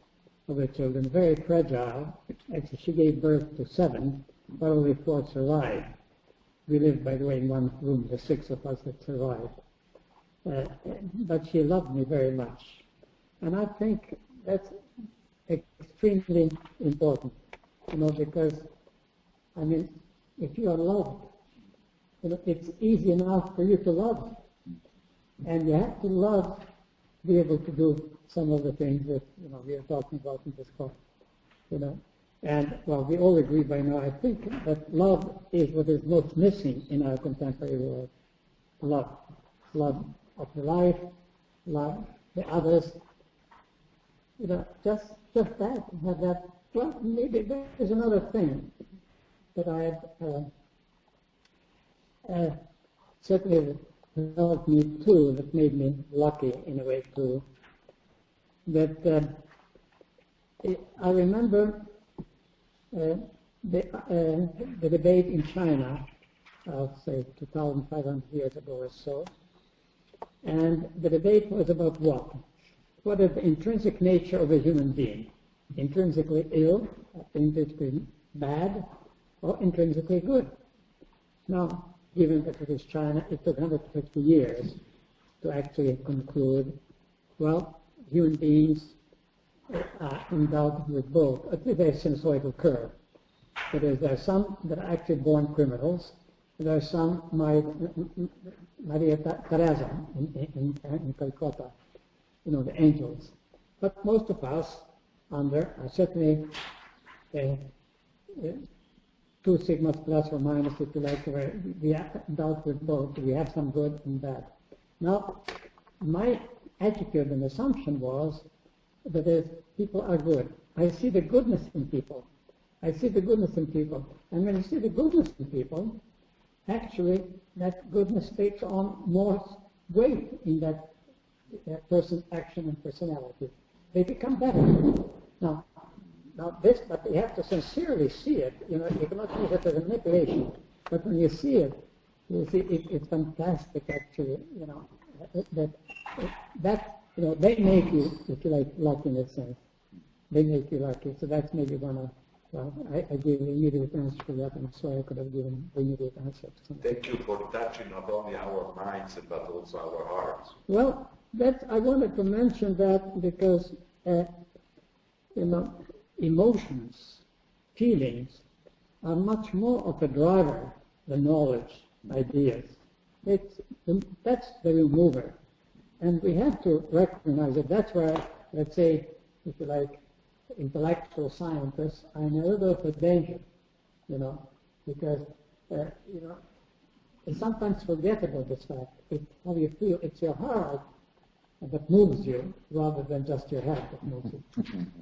A: of the children, very fragile. Actually, she gave birth to 7, but only 4 survived. We lived, by the way, in one room, the 6 of us that survived. But she loved me very much. And I think that's extremely important, because, if you are loved, it's easy enough for you to love. And you have to love to be able to do some of the things that, we are talking about in this course, And, well, we all agree by now, I think, that love is what is most missing in our contemporary world. Love. Love of the life, love the others. Just that, have that. Well, maybe there's another thing that I have certainly helped me too, that made me lucky in a way too. That I remember the debate in China, I'll say 2,500 years ago or so, and the debate was about what? What is the intrinsic nature of a human being? Intrinsically ill, intrinsically bad, or intrinsically good? Now, given that it is China, it took 150 years to actually conclude, well, human beings are endowed with both. It's a very sinusoidal curve. That is, there are some that are actually born criminals. There are some, Maria Teresa in Calcutta, the angels. But most of us are certainly 2 sigmas plus or minus, if you like, where we are endowed with both. We have some good and bad. Now, my attitude and assumption was that people are good. I see the goodness in people. And when you see the goodness in people, actually that goodness takes on more weight in that person's action and personality. They become better. Now this, but you have to sincerely see it. You cannot use it as a manipulation. But when you see it, you see it's fantastic actually. They make you, if you like, lucky in a sense. They make you lucky. So that's maybe one of. Well, I gave an immediate answer to that. I'm sorry I could have given an immediate answer to something.
F: Thank you for touching not only our minds but also our hearts.
A: Well, I wanted to mention that because emotions, feelings are much more of a driver than knowledge, ideas. That's the real mover. And we have to recognize it. That's where, let's say, if you like, intellectual scientists are in a little bit of danger, because, they sometimes forget about this fact. How you feel, it's your heart that moves you rather than just your head that moves you.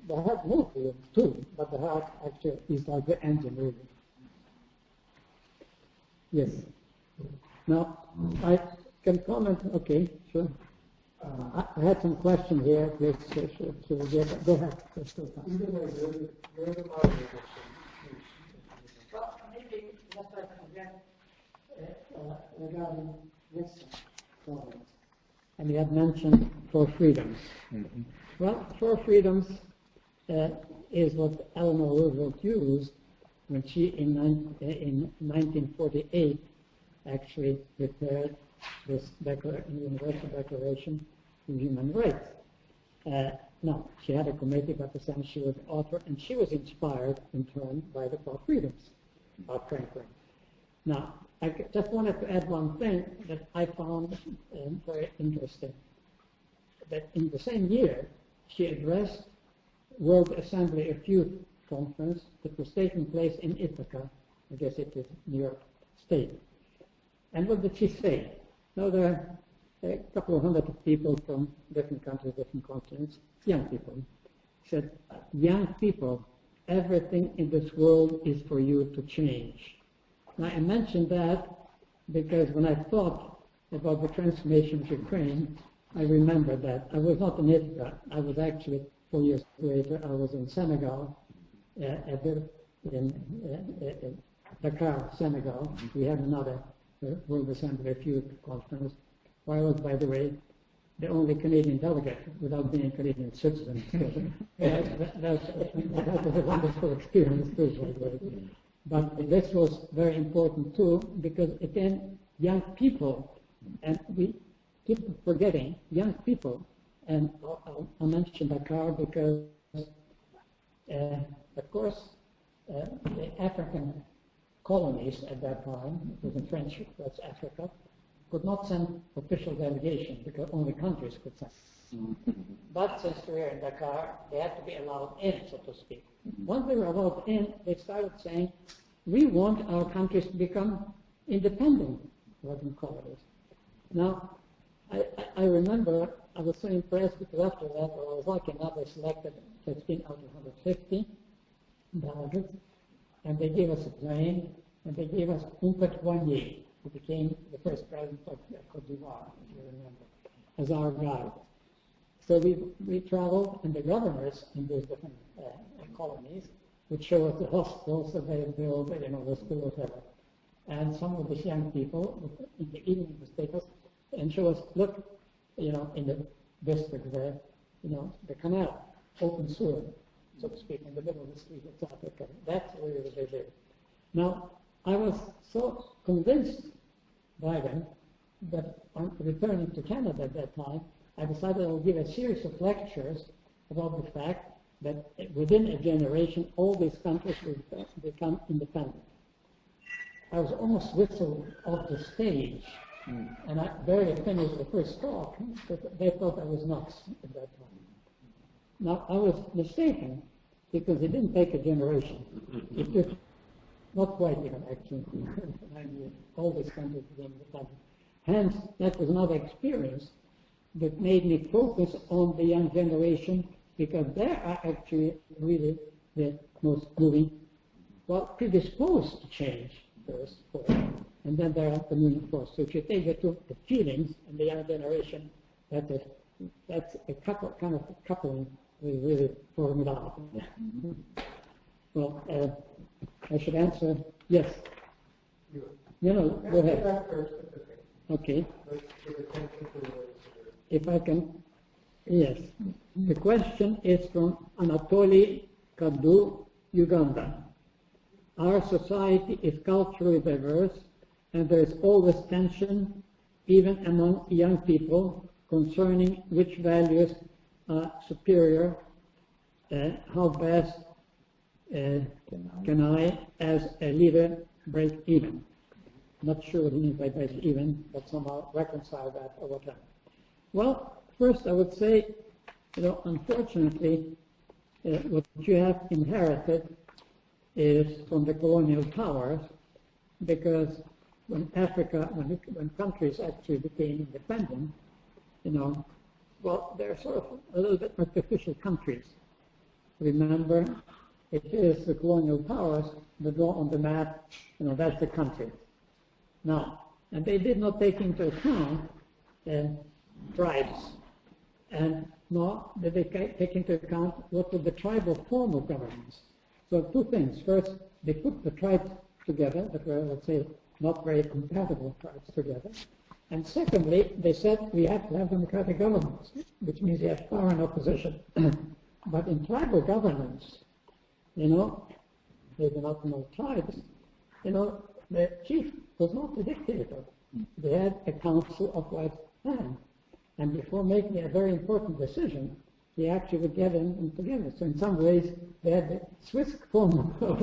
A: The head moves you too, but the heart actually is like the engine really. Yes. Now, I can comment, okay, sure. I had some questions here. Please, should we get, go ahead. Well, maybe what I can get regarding this problem. And you had mentioned four freedoms. Mm-hmm. Well, four freedoms is what Eleanor Roosevelt used when she, in 1948, actually prepared this Universal Declaration of Human Rights. No, she had a committee, but essentially she was the author, and she was inspired in turn by the four freedoms of Franklin. Now, I just wanted to add one thing that I found very interesting. That in the same year, she addressed World Assembly of Youth Conference that was taking place in Ithaca. I guess it is New York State. And what did she say? Now, there are a couple of hundred people from different countries, different continents, young people. She said, young people, everything in this world is for you to change. Now, I mentioned that because when I thought about the transformation of Ukraine, I remembered that. I was not in Ithaca. I was actually, 4 years later, I was in Senegal, in Dakar, Senegal. We had another World Assembly of Youth Conference, where I was, by the way, the only Canadian delegate without being a Canadian citizen. That was a wonderful experience too, by the way. But this was very important too, because again, young people, and we keep forgetting young people, and I'll mention Dakar because, of course, the African colonies at that time, it was in French, that's Africa, could not send official delegations because only countries could send. But since we were in Dakar, they had to be allowed in, so to speak. Once they were allowed in, they started saying, we want our countries to become independent rather than colonies. Now, I remember I was so impressed because after that, I was lucky enough, they selected 15 out of 150 delegates, and they gave us a plane, and they gave us Humpet Wanye, who became the first president of Cote d'Ivoire, if you remember, as our guide. So we traveled, and the governors in these different colonies would show us the hospitals that they had built, the schools, whatever. And some of the young people in the evening would take us and show us, look, in the district there, the canal, open sewer, so to speak, in the middle of the street of South Africa. That's where they live. Now, I was so convinced by them that on returning to Canada at that time, I decided I would give a series of lectures about the fact that within a generation, all these countries will become independent. I was almost whistled off the stage, and I barely finished the first talk, but they thought I was nuts at that time. Now, I was mistaken, because it didn't take a generation. It took not quite even, actually, 9 years. All these countries became independent. Hence, that was another experience that made me focus on the young generation, because they are actually really the most moving, predisposed to change first, and then there are the moving force. So if you take the feelings and the young generation, that's a kind of coupling we really formidable. Well, I should answer yes. Go ahead. Okay. If I can, yes. The question is from Anatoly Kadu, Uganda. Our society is culturally diverse, and there is always tension, even among young people, concerning which values are superior, how best can I, as a leader, break even. Not sure what he means by break even, but somehow reconcile that over time. Well, first I would say, unfortunately, what you have inherited is from the colonial powers, because when when countries actually became independent, they're sort of a little bit artificial countries. Remember, it is the colonial powers that draw on the map, that's the country. Now, and they did not take into account tribes And nor did they take into account what was the tribal form of governance. So two things. First, they put the tribes together that were, let's say, not very compatible tribes together. And secondly, they said we have to have democratic governance, which means you have power and opposition. But in tribal governance, they do not know tribes, the chief was not the dictator. They had a council of white men. And before making a very important decision, he actually would get them together. So in some ways, they had the Swiss form of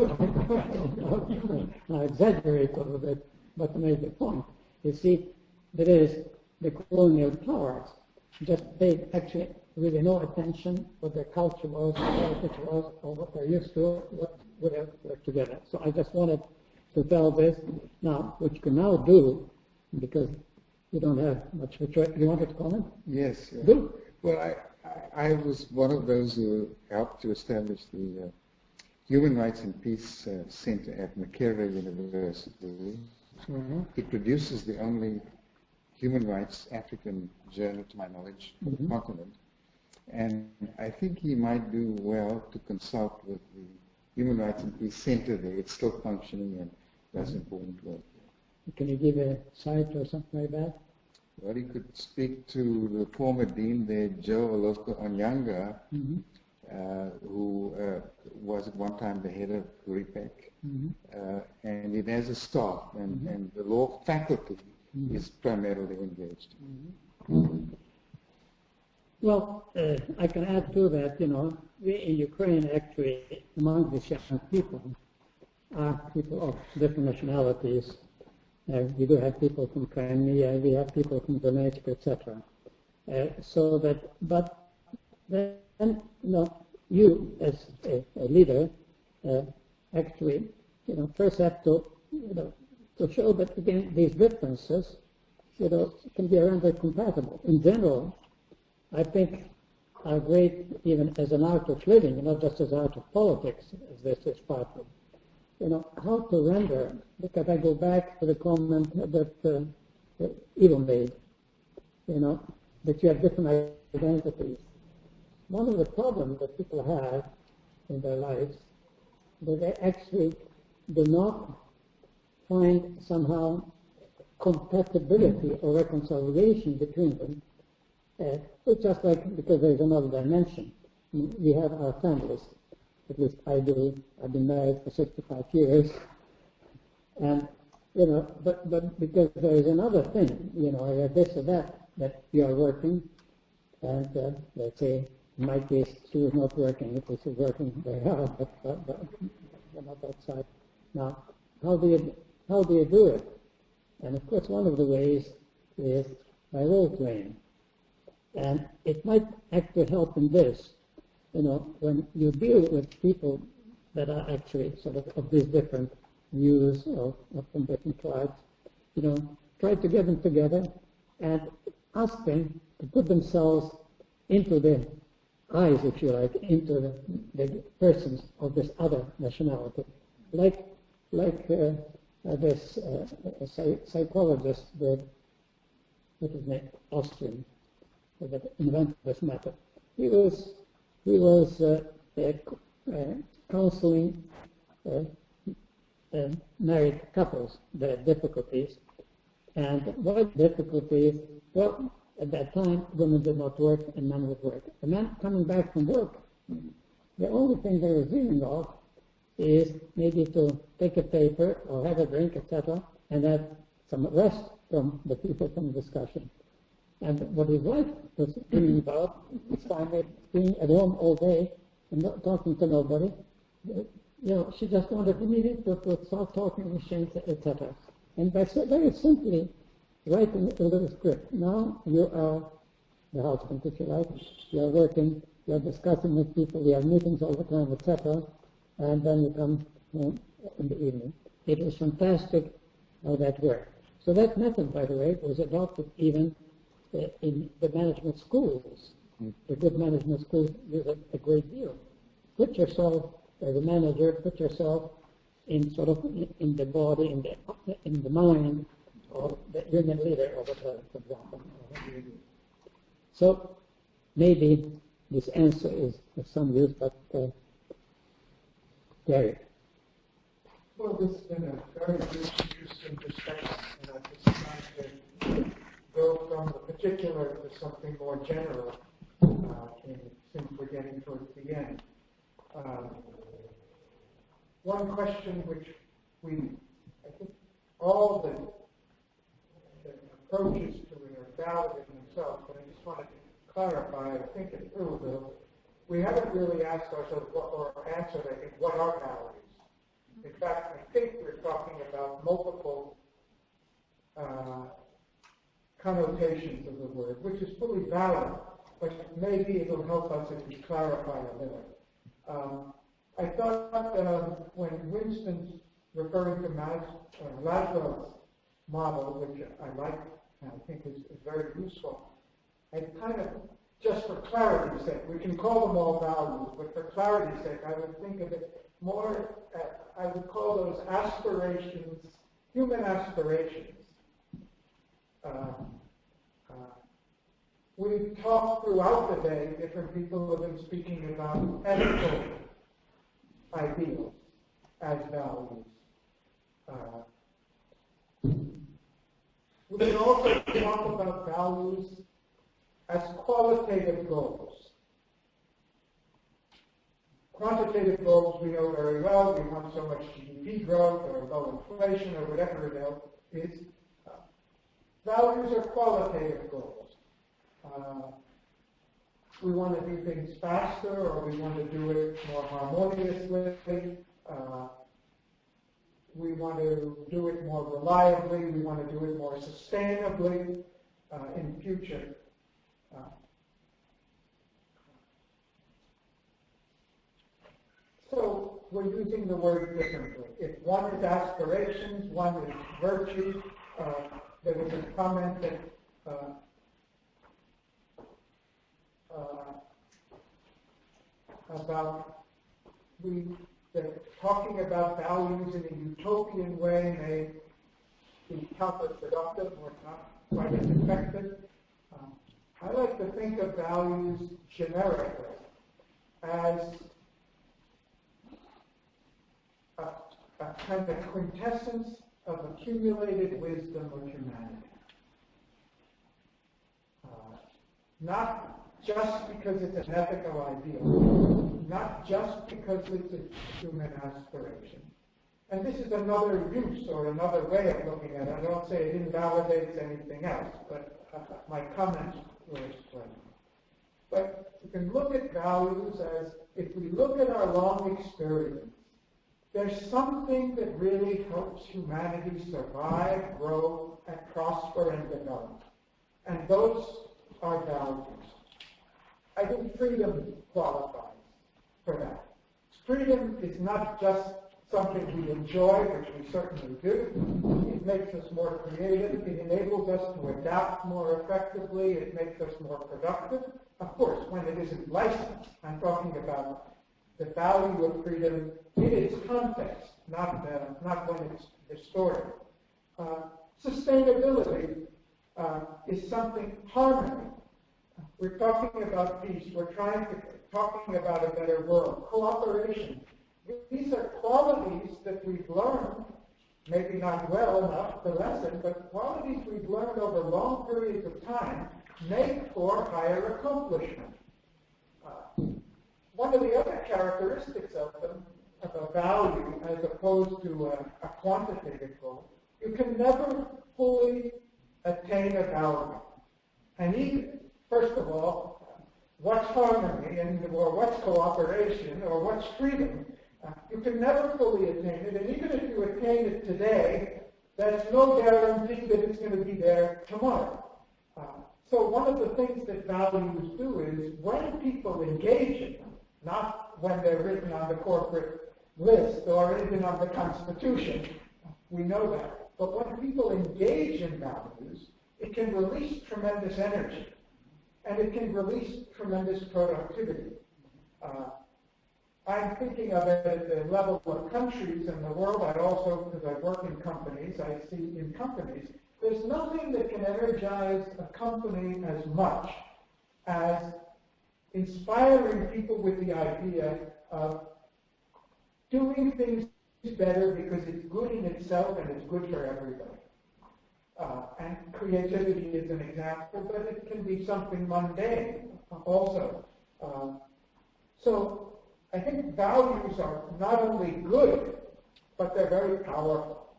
A: I exaggerate a little bit, but to make the point. You see, that is, the colonial powers just paid actually really no attention what their culture was, what their politics was, or what they're used to, what would have worked together. So I just wanted to tell this. Now, what you can now do, because you don't have much of a choice. You wanted to comment?
C: Yes.
A: Do.
C: Well, I was one of those who helped to establish the Human Rights and Peace Center at Makerere University.
A: Mm-hmm.
C: It produces the only human rights African journal, to my knowledge, for the continent. And I think he might do well to consult with the Human Rights and Peace Center there. It's still functioning and does important work.
A: Can you give a site or something like that?
C: Well, he could speak to the former dean there, Joe Olofko Onyanga, who was at one time the head of RIPEC. And it has a staff, and the law faculty is primarily engaged.
A: Well, I can add to that, we in Ukraine actually, among the young people, are people of different nationalities. We do have people from Crimea, we have people from Donetsk, etc. But then, you as a leader actually, first have to, to show that again these differences, can be rendered compatible. In general, I think are great even as an art of living, not just as art of politics, as this is part of. How to render, because I go back to the comment that Ivo made, that you have different identities. One of the problems that people have in their lives, that they actually do not find somehow compatibility or reconciliation between them. It's just like, because there's another dimension. We have our families. At least I do. I've been married for 65 years. And, but because there is another thing, I have this or that you are working, and let's say, in my case, she was not working. It was working very hard, but not outside. Now, how do you do it? And of course, one of the ways is by role playing. And it might actually help in this. When you deal with people that are actually sort of these different views or from different tribes, try to get them together and ask them to put themselves into the eyes, if you like, into the persons of this other nationality. Like this psychologist, what is his name, Austrian, that invented this method. He was counseling married couples that had difficulties. And what difficulties? Well, at that time, women did not work and men would work. The men coming back from work, the only thing they were dreaming of is maybe to take a paper or have a drink, etc., and have some rest from the people from the discussion. And what his wife was thinking about was finally being at home all day and not talking to nobody. She just wanted immediately to start talking machines, etc. And by very simply writing a little script. Now you are the husband, if you like. You are working, you are discussing with people, you have meetings all the time, etc. And then you come home in the evening. It was fantastic how that worked. So that method, by the way, was adopted even in the management schools. The good management schools use it a great deal. Put yourself, as a manager, put yourself in sort of in the body, in the mind of the union leader of a firm, for example. So maybe this answer is of some use, but Gary.
G: Well, this has been a very good, interesting discussion, and I'm just trying to go from the particular to something more general, since we're getting towards the end. One question which I think all the approaches to it are valid in themselves, but I just wanted to clarify, I think it through, Bill. We haven't really asked ourselves or answered, I think, what are values? In fact, I think we're talking about multiple connotations of the word, which is fully valid, but maybe it'll help us if we clarify a little. I thought when Winston's referring to Maslow's model, which I like and I think is very useful, I kind of, just for clarity's sake, we can call them all values, but for clarity's sake, I would think of it more, I would call those aspirations, human aspirations. We've talked throughout the day, different people have been speaking about ethical ideals as values. We can also talk about values as qualitative goals. Quantitative goals we know very well. We want so much GDP growth or low inflation or whatever it is. Values are qualitative goals. We want to do things faster, or we want to do it more harmoniously. We want to do it more reliably. We want to do it more sustainably in future. So we're using the word differently. If one is aspirations, one is virtue. There was a comment that about talking about values in a utopian way may be counterproductive or not quite as effective. I like to think of values generically as a kind of quintessence of accumulated wisdom of humanity. Not just because it's an ethical ideal, not just because it's a human aspiration. And this is another use or another way of looking at it. I don't say it invalidates anything else, but my comments will explain. But you can look at values as, if we look at our long experience, there's something that really helps humanity survive, grow, and prosper and develop. And those are values. I think freedom qualifies for that. Freedom is not just something we enjoy, which we certainly do. It makes us more creative. It enables us to adapt more effectively. It makes us more productive. Of course, when it isn't licensed, I'm talking about the value of freedom in its context, not when it's distorted. Sustainability is something, harmony. We're talking about peace. We're talking about a better world. Cooperation. These are qualities that we've learned, maybe not well enough to lessen, but qualities we've learned over long periods of time make for higher accomplishment. One of the other characteristics of them, of a value as opposed to a quantitative goal, you can never fully attain a value. And even, first of all, what's harmony, or what's cooperation, or what's freedom? You can never fully attain it, and even if you attain it today, that's no guarantee that it's going to be there tomorrow. So one of the things that values do is, when people engage in them, not when they're written on the corporate list or even on the Constitution, we know that, but when people engage in values, it can release tremendous energy, and it can release tremendous productivity. I'm thinking of it at the level of countries in the world. I also, because I work in companies, I see in companies, there's nothing that can energize a company as much as inspiring people with the idea of doing things better because it's good in itself and it's good for everybody. And creativity is an example, but it can be something mundane also. So I think values are not only good, but they're very powerful.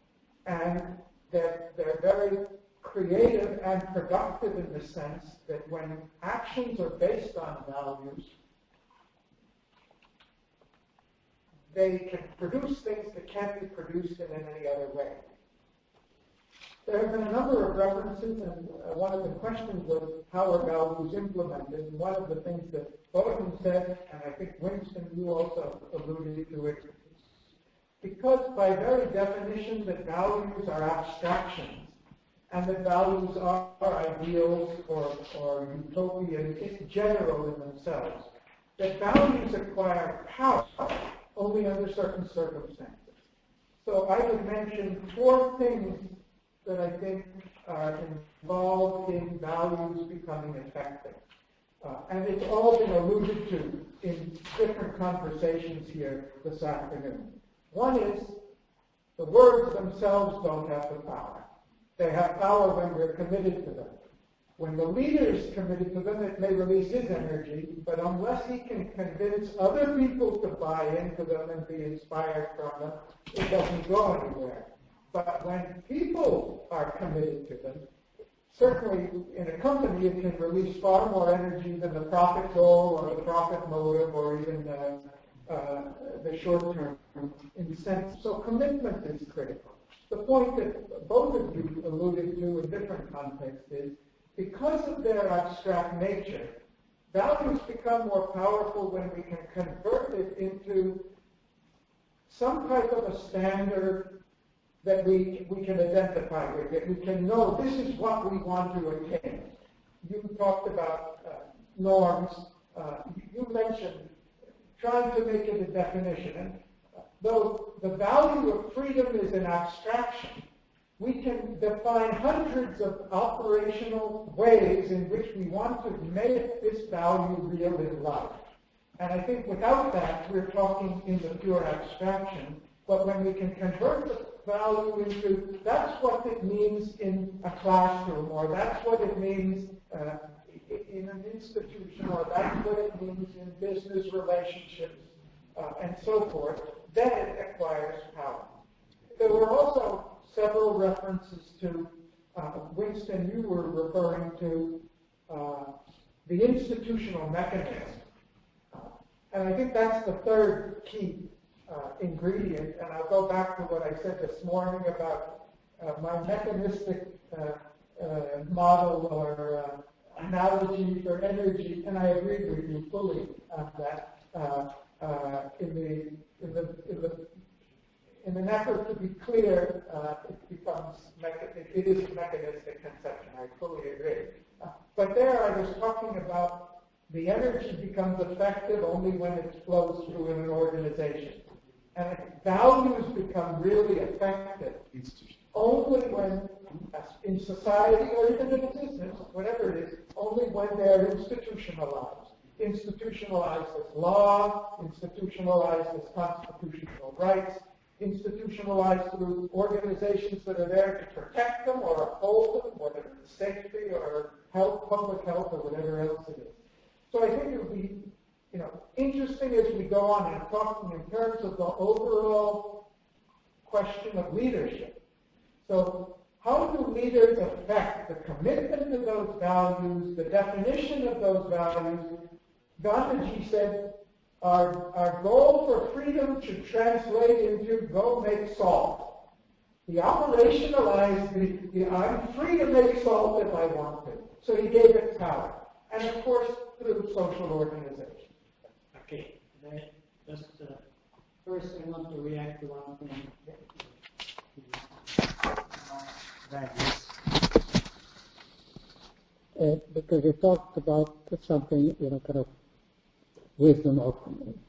G: And they're very creative and productive in the sense that when actions are based on values, they can produce things that can't be produced in any other way. There have been a number of references, and one of the questions was how are values implemented? And one of the things that Bohdan said, and I think Winston, you also alluded to it, because by very definition that values are abstractions, and that values are ideals or utopias, it's general in themselves, that values acquire power only under certain circumstances. So I would mention 4 things that I think are involved in values becoming effective. And it's all been alluded to in different conversations here this afternoon. One is the words themselves don't have the power. They have power when we're committed to them. When the leader is committed to them, it may release his energy, but unless he can convince other people to buy into them and be inspired from them, it doesn't go anywhere. But when people are committed to them, certainly in a company it can release far more energy than the profit goal or the profit motive or even the short-term incentive. So commitment is critical. The point that both of you alluded to in different contexts is because of their abstract nature, values become more powerful when we can convert it into some type of a standard that we can identify with, that we can know this is what we want to attain. You talked about norms. You mentioned trying to make it a definition. And though the value of freedom is an abstraction, we can define hundreds of operational ways in which we want to make this value real in life. And I think without that, we're talking in the pure abstraction. But when we can convert the value into that's what it means in a classroom, or that's what it means in an institution, or that's what it means in business relationships, and so forth, then it acquires power. There were also several references to, Winston, you were referring to the institutional mechanism. And I think that's the third key ingredient, and I'll go back to what I said this morning about my mechanistic model or analogy for energy, and I agree with you fully on that. In an effort to be clear, it is a mechanistic conception. I fully agree. But there, I was talking about the energy becomes effective only when it flows through in an organization. And values become really effective only when, in society or even in business, whatever it is, only when they're institutionalized. Institutionalized as law, institutionalized as constitutional rights, institutionalized through organizations that are there to protect them or uphold them, whether it's safety or health, public health, or whatever else it is. So I think it would be interesting as we go on and talking in terms of the overall question of leadership. So how do leaders affect the commitment to those values, the definition of those values? Gandhi said, our goal for freedom should translate into go make salt. He operationalized the I'm free to make salt if I want to. So he gave it power. And of course, through social organization.
A: Okay, just first I want to react to one thing. Because you talked about something, kind of wisdom of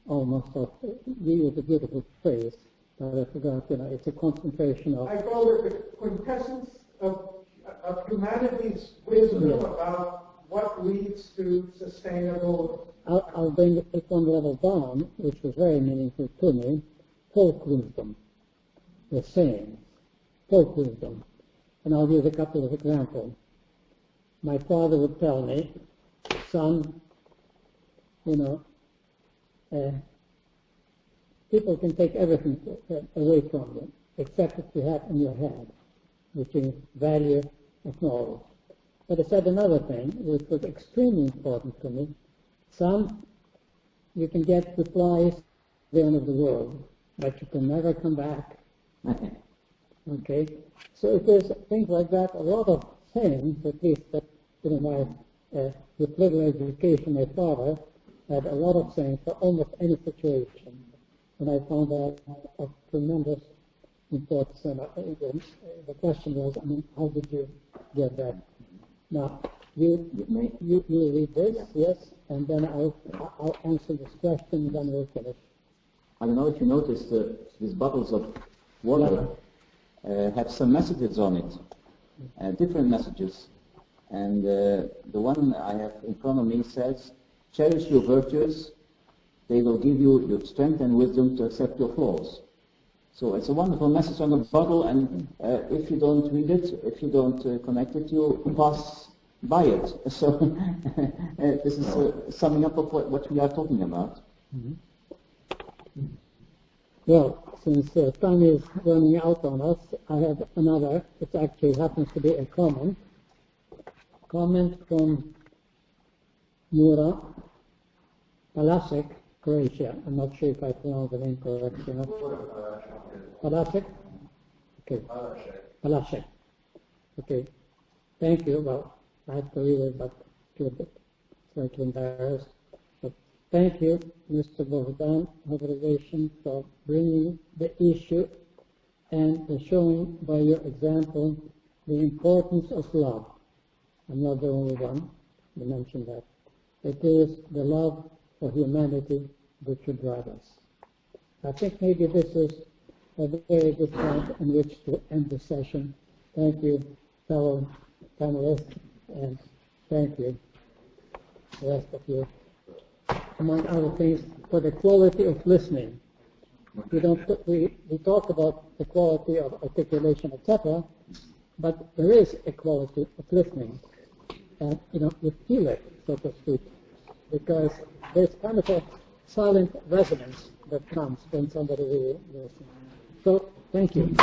A: almost of, you used a beautiful phrase, but I forgot, it's a concentration of...
G: I call it the quintessence of humanity's wisdom about what leads to sustainable
A: I'll bring it one level down, which was very meaningful to me, folk wisdom, the sayings, folk wisdom. And I'll give a couple of examples. My father would tell me, son, people can take everything away from you, except what you have in your head, which is value of knowledge. But I said another thing, which was extremely important to me. Son, you can get replies at the end of the world, but you can never come back. Okay? So if there's things like that, a lot of sayings, at least that, with little education, my father had a lot of sayings for almost any situation. And I found that of tremendous importance. And the question was, how did you get that? Now, you read this, yes, and then I'll answer this question, and then we'll finish.
B: I don't know if you noticed these bottles of water have some messages on it, different messages. And the one I have in front of me says, cherish your virtues, they will give you the strength and wisdom to accept your flaws. So it's a wonderful message on the bottle, and if you don't read it, if you don't connect it, you pass by it. So this is summing up of what we are talking about.
A: Mm-hmm. Well, since time is running out on us, I have another. It actually happens to be a comment from Mura Palasek, Croatia. I'm not sure if I pronounced the name correctly. Palasek? Okay. Palasek. Okay. Thank you. Well, I have to read it, but feel a bit slightly embarrassed. But thank you, Mr. Bohdan, organization, for bringing the issue and showing by your example the importance of love. I'm not the only one who mentioned that. It is the love for humanity that should drive us. I think maybe this is a very good point in which to end the session. Thank you, fellow panelists, and thank you, the rest of you. Among other things, for the quality of listening. We talk about the quality of articulation, etc., but there is a quality of listening. And, we feel it, so to speak, because there's kind of a silent resonance that comes when somebody really listens. So, thank you.